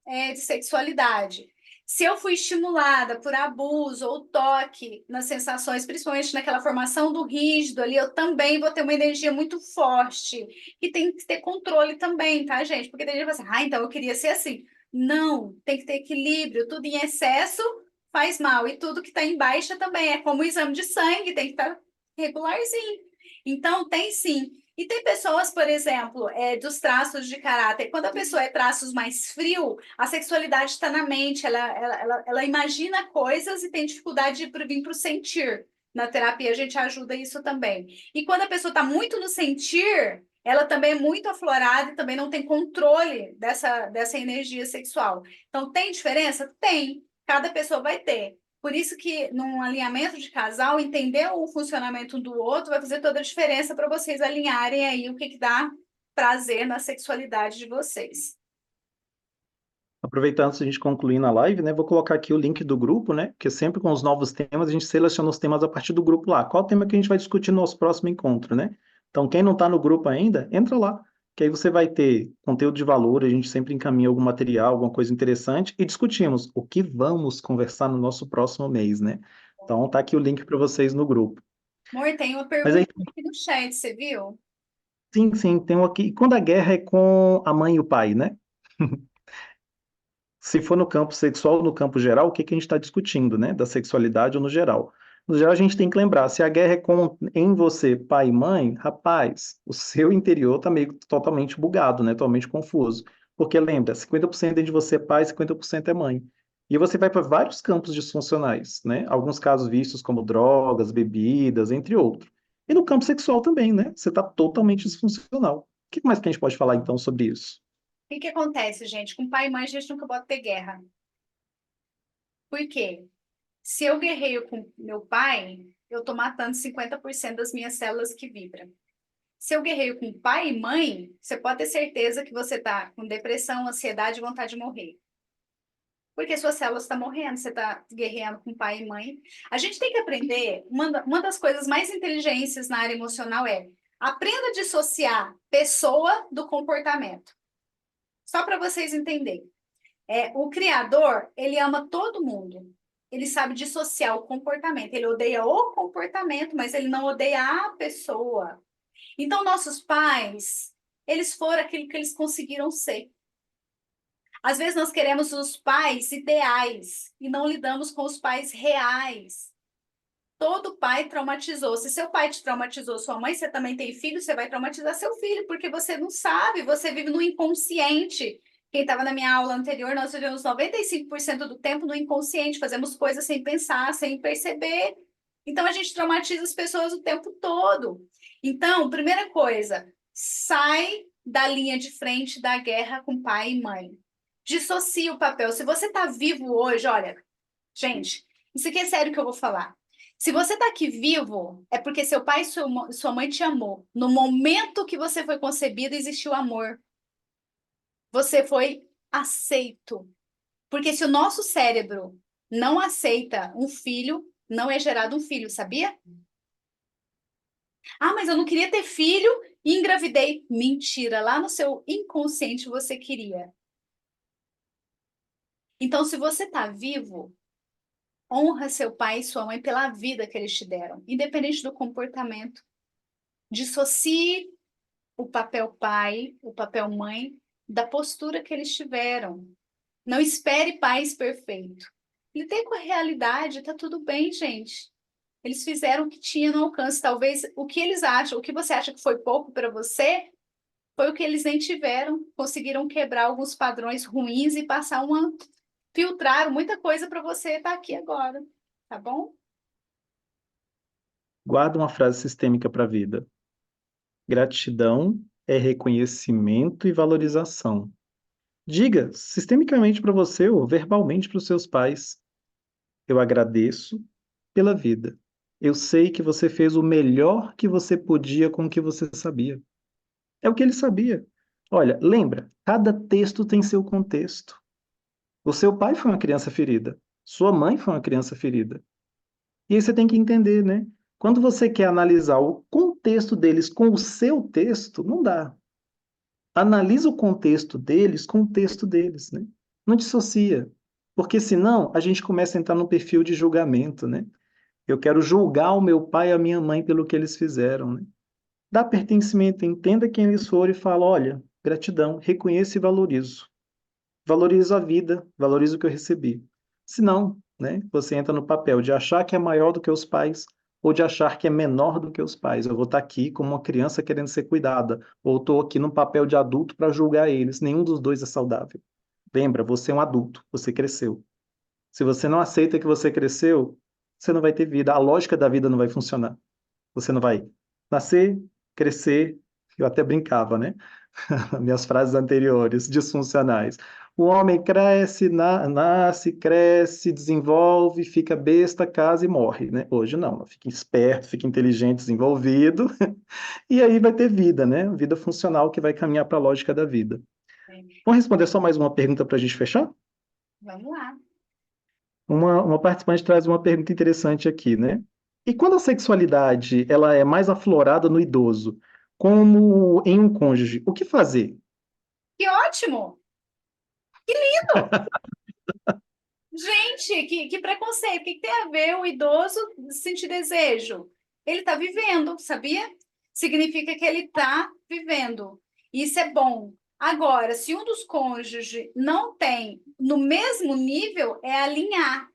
de sexualidade. Se eu fui estimulada por abuso ou toque nas sensações, principalmente naquela formação do rígido ali, eu também vou ter uma energia muito forte. E tem que ter controle também, tá, gente? Porque tem gente que fala assim, ah, então eu queria ser assim. Não, tem que ter equilíbrio. Tudo em excesso faz mal. E tudo que está em baixa também. É como o exame de sangue, tem que estar regularzinho. Então, tem sim. E tem pessoas, por exemplo, dos traços de caráter. Quando a pessoa é traços mais frio, a sexualidade está na mente, ela imagina coisas e tem dificuldade de vir para o sentir. Na terapia, a gente ajuda isso também. E quando a pessoa está muito no sentir, ela também é muito aflorada e também não tem controle dessa energia sexual. Então, tem diferença? Tem. Cada pessoa vai ter. Por isso que num alinhamento de casal, entender o funcionamento do outro vai fazer toda a diferença para vocês alinharem aí o que dá prazer na sexualidade de vocês. Aproveitando, antes de a gente concluir na live, né? Vou colocar aqui o link do grupo, né? Porque sempre com os novos temas, a gente seleciona os temas a partir do grupo lá. Qual tema que a gente vai discutir no nosso próximo encontro, né? Então, quem não está no grupo ainda, entra lá, que aí você vai ter conteúdo de valor, a gente sempre encaminha algum material, alguma coisa interessante, e discutimos o que vamos conversar no nosso próximo mês, né? Então, tá aqui o link para vocês no grupo. Amor, tem uma Mas aí, pergunta aqui no chat, você viu? sim, sim, tem um aqui. E quando a guerra é com a mãe e o pai, né? Se for no campo sexual ou no campo geral, o que que a gente está discutindo, né? Da sexualidade ou no geral? No geral, a gente tem que lembrar, se a guerra é em você, pai e mãe, rapaz, o seu interior está meio totalmente bugado, né? Totalmente confuso. Porque lembra, 50% é de você é pai, 50% é mãe. E você vai para vários campos disfuncionais, né? Alguns casos vistos como drogas, bebidas, entre outros. E no campo sexual também, né? Você está totalmente disfuncional. O que mais que a gente pode falar então sobre isso? O que acontece, gente? Com pai e mãe, a gente nunca pode ter guerra. Por quê? Se eu guerreio com meu pai, eu estou matando 50% das minhas células que vibram. Se eu guerreio com pai e mãe, você pode ter certeza que você está com depressão, ansiedade e vontade de morrer. Porque suas células estão morrendo, você está guerreando com pai e mãe. A gente tem que aprender, uma das coisas mais inteligentes na área emocional é aprenda a dissociar pessoa do comportamento. Só para vocês entenderem. O criador, ele ama todo mundo. Ele sabe dissociar o comportamento. Ele odeia o comportamento, mas ele não odeia a pessoa. Então, nossos pais, eles foram aquilo que eles conseguiram ser. Às vezes nós queremos os pais ideais e não lidamos com os pais reais. Todo pai traumatizou. Se seu pai te traumatizou, sua mãe, você também tem filho, você vai traumatizar seu filho, porque você não sabe, você vive no inconsciente. Quem estava na minha aula anterior, nós vivemos 95% do tempo no inconsciente, fazemos coisas sem pensar, sem perceber. Então, a gente traumatiza as pessoas o tempo todo. Então, primeira coisa, sai da linha de frente da guerra com pai e mãe. Dissocia o papel. Se você está vivo hoje, olha, gente, isso aqui é sério que eu vou falar. Se você está aqui vivo, é porque seu pai e sua mãe te amou. No momento que você foi concebido, existiu amor. Você foi aceito. Porque se o nosso cérebro não aceita um filho, não é gerado um filho, sabia? Ah, mas eu não queria ter filho e engravidei. Mentira, lá no seu inconsciente você queria. Então, se você está vivo, honra seu pai e sua mãe pela vida que eles te deram, independente do comportamento. Dissocie o papel pai, o papel mãe, da postura que eles tiveram. Não espere pais perfeitos. Lidei com a realidade, tá tudo bem, gente. Eles fizeram o que tinha no alcance. Talvez o que eles acham, o que você acha que foi pouco para você, foi o que eles nem tiveram. Conseguiram quebrar alguns padrões ruins e passar uma. Filtraram muita coisa para você estar aqui agora. Tá bom? Guarda uma frase sistêmica para a vida. Gratidão é reconhecimento e valorização. Diga sistemicamente para você ou verbalmente para os seus pais: eu agradeço pela vida. Eu sei que você fez o melhor que você podia com o que você sabia. É o que ele sabia. Olha, lembra, cada texto tem seu contexto. O seu pai foi uma criança ferida. Sua mãe foi uma criança ferida. E aí você tem que entender, né? Quando você quer analisar o contexto deles com o seu texto, não dá. Analisa o contexto deles com o texto deles, né? Não dissocia. Porque senão a gente começa a entrar num perfil de julgamento, né? Eu quero julgar o meu pai e a minha mãe pelo que eles fizeram, né? Dá pertencimento, entenda quem eles foram e fala: olha, gratidão, reconheço e valorizo. Valorizo a vida, valorizo o que eu recebi. Se não, né, você entra no papel de achar que é maior do que os pais ou de achar que é menor do que os pais. Eu vou estar aqui como uma criança querendo ser cuidada, ou estou aqui no papel de adulto para julgar eles. Nenhum dos dois é saudável. Lembra, você é um adulto, você cresceu. Se você não aceita que você cresceu, você não vai ter vida. A lógica da vida não vai funcionar. Você não vai nascer, crescer. Eu até brincava, né? Minhas frases anteriores, disfuncionais. O homem cresce, nasce, cresce, desenvolve, fica besta, casa e morre, né? Hoje não, fica esperto, fica inteligente, desenvolvido, e aí vai ter vida, né? Vida funcional que vai caminhar para a lógica da vida. Vamos responder só mais uma pergunta para a gente fechar? Vamos lá. Uma participante traz uma pergunta interessante aqui, né? E quando a sexualidade ela é mais aflorada no idoso, como em um cônjuge, o que fazer? Que ótimo! Que lindo! Gente, que preconceito. O que tem a ver o idoso sentir desejo? Ele está vivendo, sabia? Significa que ele está vivendo. Isso é bom. Agora, se um dos cônjuges não tem no mesmo nível, é alinhar,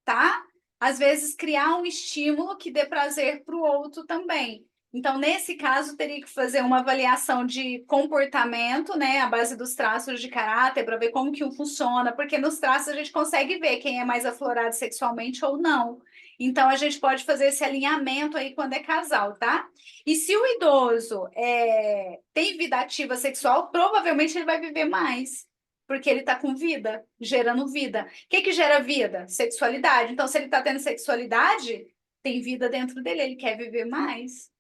tá? Às vezes criar um estímulo que dê prazer para o outro também. Então, nesse caso, teria que fazer uma avaliação de comportamento, né, à base dos traços de caráter, para ver como que um funciona, porque nos traços a gente consegue ver quem é mais aflorado sexualmente ou não. Então, a gente pode fazer esse alinhamento aí quando é casal, tá? E se o idoso tem vida ativa sexual, provavelmente ele vai viver mais porque ele está com vida, gerando vida. O que que gera vida? Sexualidade. Então, se ele está tendo sexualidade, tem vida dentro dele, ele quer viver mais.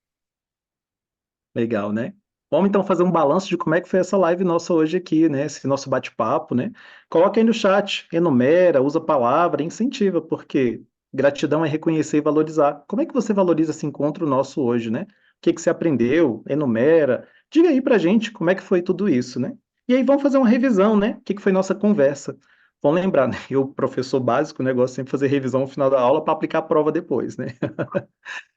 Legal, né? Vamos então fazer um balanço de como é que foi essa live nossa hoje aqui, né? Esse nosso bate-papo, né? Coloca aí no chat, enumera, usa a palavra, incentiva, porque gratidão é reconhecer e valorizar. Como é que você valoriza esse encontro nosso hoje, né? O que que você aprendeu? Enumera. Diga aí pra gente como é que foi tudo isso, né? E aí vamos fazer uma revisão, né? O que que foi nossa conversa? Vamos lembrar, né? Eu, professor básico, né, gosto sempre de fazer revisão no final da aula para aplicar a prova depois, né?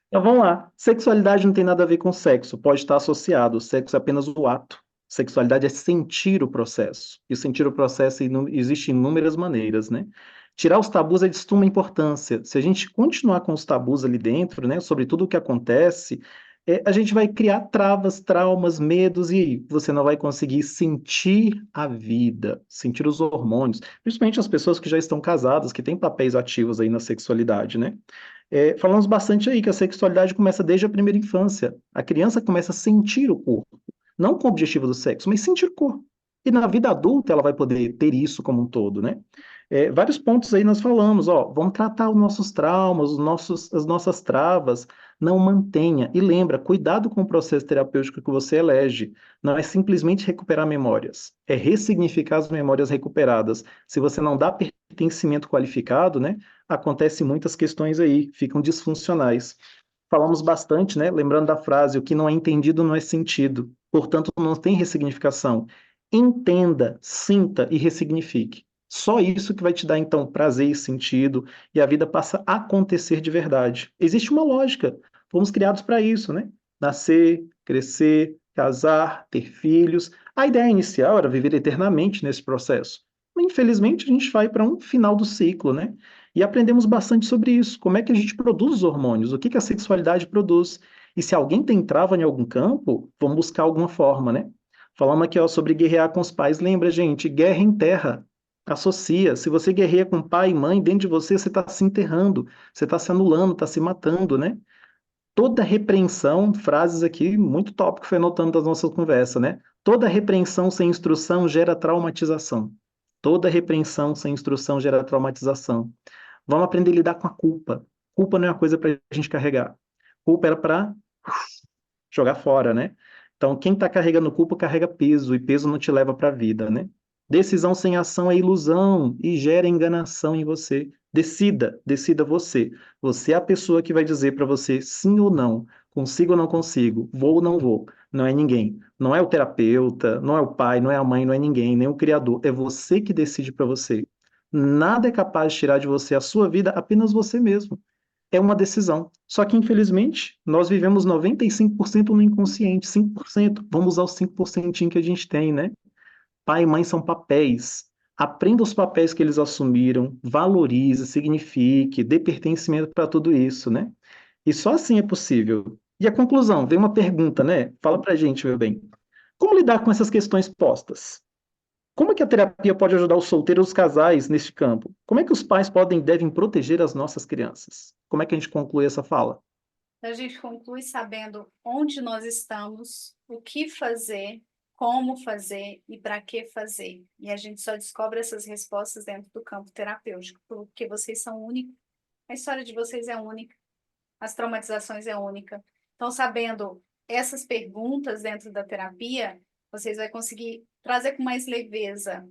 Então vamos lá. Sexualidade não tem nada a ver com sexo, pode estar associado. O sexo é apenas o ato. Sexualidade é sentir o processo. E sentir o processo existe inúmeras maneiras, né? Tirar os tabus é de suma importância. Se a gente continuar com os tabus ali dentro, né, sobre tudo o que acontece, a gente vai criar travas, traumas, medos, e aí você não vai conseguir sentir a vida, sentir os hormônios, principalmente as pessoas que já estão casadas, que têm papéis ativos aí na sexualidade, né? Falamos bastante aí que a sexualidade começa desde a primeira infância. A criança começa a sentir o corpo, não com o objetivo do sexo, mas sentir o corpo. E na vida adulta ela vai poder ter isso como um todo, né? Vários pontos aí nós falamos, ó, vamos tratar os nossos traumas, as nossas travas, não mantenha. E lembra, cuidado com o processo terapêutico que você elege. Não é simplesmente recuperar memórias, é ressignificar as memórias recuperadas. Se você não dá pertencimento qualificado, né, acontece muitas questões aí, ficam disfuncionais. Falamos bastante, né, lembrando da frase, o que não é entendido não é sentido. Portanto, não tem ressignificação. Entenda, sinta e ressignifique. Só isso que vai te dar, então, prazer e sentido, e a vida passa a acontecer de verdade. Existe uma lógica. Fomos criados para isso, né? Nascer, crescer, casar, ter filhos. A ideia inicial era viver eternamente nesse processo. Mas, infelizmente, a gente vai para um final do ciclo, né? E aprendemos bastante sobre isso. Como é que a gente produz os hormônios? O que que a sexualidade produz? E se alguém tem trava em algum campo, vamos buscar alguma forma, né? Falamos aqui, ó, sobre guerrear com os pais. Lembra, gente, guerra em terra. Associa. Se você guerreia com pai e mãe, dentro de você, você está se enterrando, você está se anulando, está se matando, né? Toda repreensão, frases aqui muito top que foi anotando das nossas conversas, né? Toda repreensão sem instrução gera traumatização. Toda repreensão sem instrução gera traumatização. Vamos aprender a lidar com a culpa. Culpa não é uma coisa para a gente carregar. Culpa era para jogar fora, né? Então, quem está carregando culpa carrega peso, e peso não te leva para a vida, né? Decisão sem ação é ilusão e gera enganação em você. Decida, decida você. Você é a pessoa que vai dizer para você sim ou não, consigo ou não consigo, vou ou não vou. Não é ninguém. Não é o terapeuta, não é o pai, não é a mãe, não é ninguém, nem o criador. É você que decide para você. Nada é capaz de tirar de você a sua vida, apenas você mesmo. É uma decisão. Só que, infelizmente, nós vivemos 95% no inconsciente, 5%. Vamos usar os 5% que a gente tem, né? Pai e mãe são papéis. Aprenda os papéis que eles assumiram, valorize, signifique, dê pertencimento para tudo isso, né? E só assim é possível. E a conclusão, vem uma pergunta, né? Fala pra gente, meu bem. Como lidar com essas questões postas? Como é que a terapia pode ajudar os solteiros e os casais neste campo? Como é que os pais podem e devem proteger as nossas crianças? Como é que a gente conclui essa fala? A gente conclui sabendo onde nós estamos, o que fazer, como fazer e para que fazer. E a gente só descobre essas respostas dentro do campo terapêutico, porque vocês são únicos. A história de vocês é única, as traumatizações é única. Então, sabendo essas perguntas dentro da terapia, vocês vão conseguir trazer com mais leveza.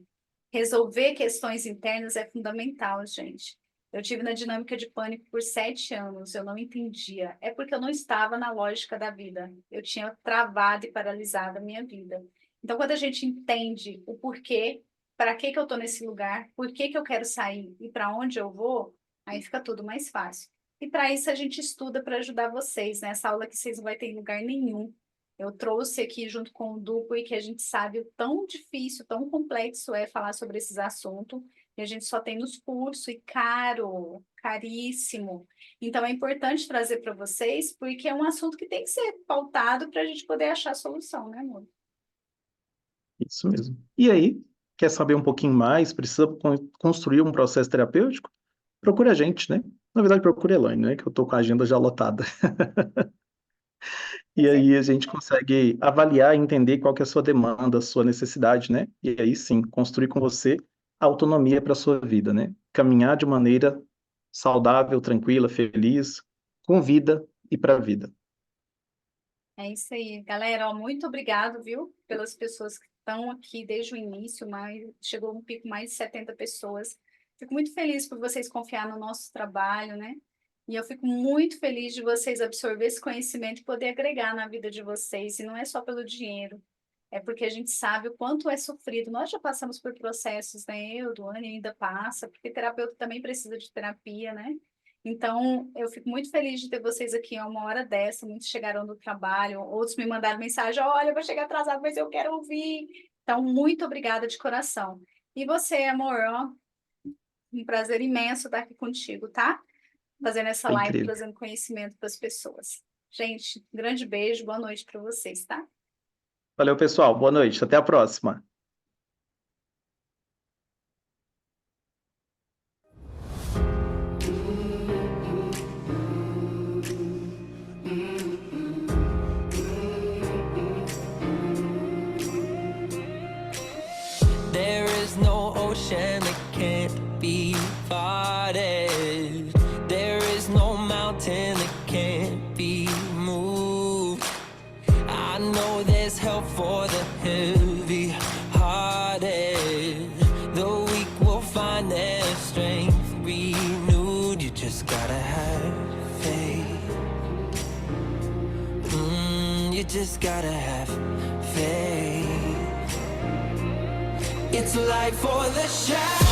Resolver questões internas é fundamental, gente. Eu tive na dinâmica de pânico por 7 anos, eu não entendia. É porque eu não estava na lógica da vida. Eu tinha travado e paralisado a minha vida. Então, quando a gente entende o porquê, para que que eu estou nesse lugar, por que que eu quero sair e para onde eu vou, aí fica tudo mais fácil. E para isso a gente estuda para ajudar vocês, né? Essa aula que vocês não vão ter em lugar nenhum. Eu trouxe aqui junto com o Dupo e que a gente sabe o tão difícil, tão complexo é falar sobre esses assuntos, e a gente só tem nos cursos, e caro, caríssimo. Então é importante trazer para vocês, porque é um assunto que tem que ser pautado para a gente poder achar solução, né, amor? Isso mesmo. E aí, quer saber um pouquinho mais? Precisa construir um processo terapêutico? Procure a gente, né? Na verdade, procure a Elaine, né? Que eu tô com a agenda já lotada. E Pois é. aí a gente consegue avaliar e entender qual que é a sua demanda, a sua necessidade, né? E aí sim, construir com você a autonomia para a sua vida, né? Caminhar de maneira saudável, tranquila, feliz, com vida e para a vida. É isso aí, galera. Ó, muito obrigado, viu, pelas pessoas que estão aqui desde o início, mas chegou um pico mais de 70 pessoas. Fico muito feliz por vocês confiar no nosso trabalho, né? E eu fico muito feliz de vocês absorver esse conhecimento e poder agregar na vida de vocês. E não é só pelo dinheiro, é porque a gente sabe o quanto é sofrido. Nós já passamos por processos, né? Eu, Duane, ainda passa, porque terapeuta também precisa de terapia, né? Então, eu fico muito feliz de ter vocês aqui a uma hora dessa. Muitos chegaram do trabalho, outros me mandaram mensagem: olha, eu vou chegar atrasado, mas eu quero ouvir. Então, muito obrigada de coração. E você, amor, ó, um prazer imenso estar aqui contigo, tá? Fazendo essa Foi live, incrível. trazendo conhecimento para as pessoas. Gente, um grande beijo, boa noite para vocês, tá? Valeu, pessoal. Boa noite. Até a próxima. There is no ocean that can't be parted. There is no mountain that can't be moved. I know there's help for the heavy-hearted. The weak will find their strength renewed. You just gotta have faith. You just gotta have faith. It's life for the shadow.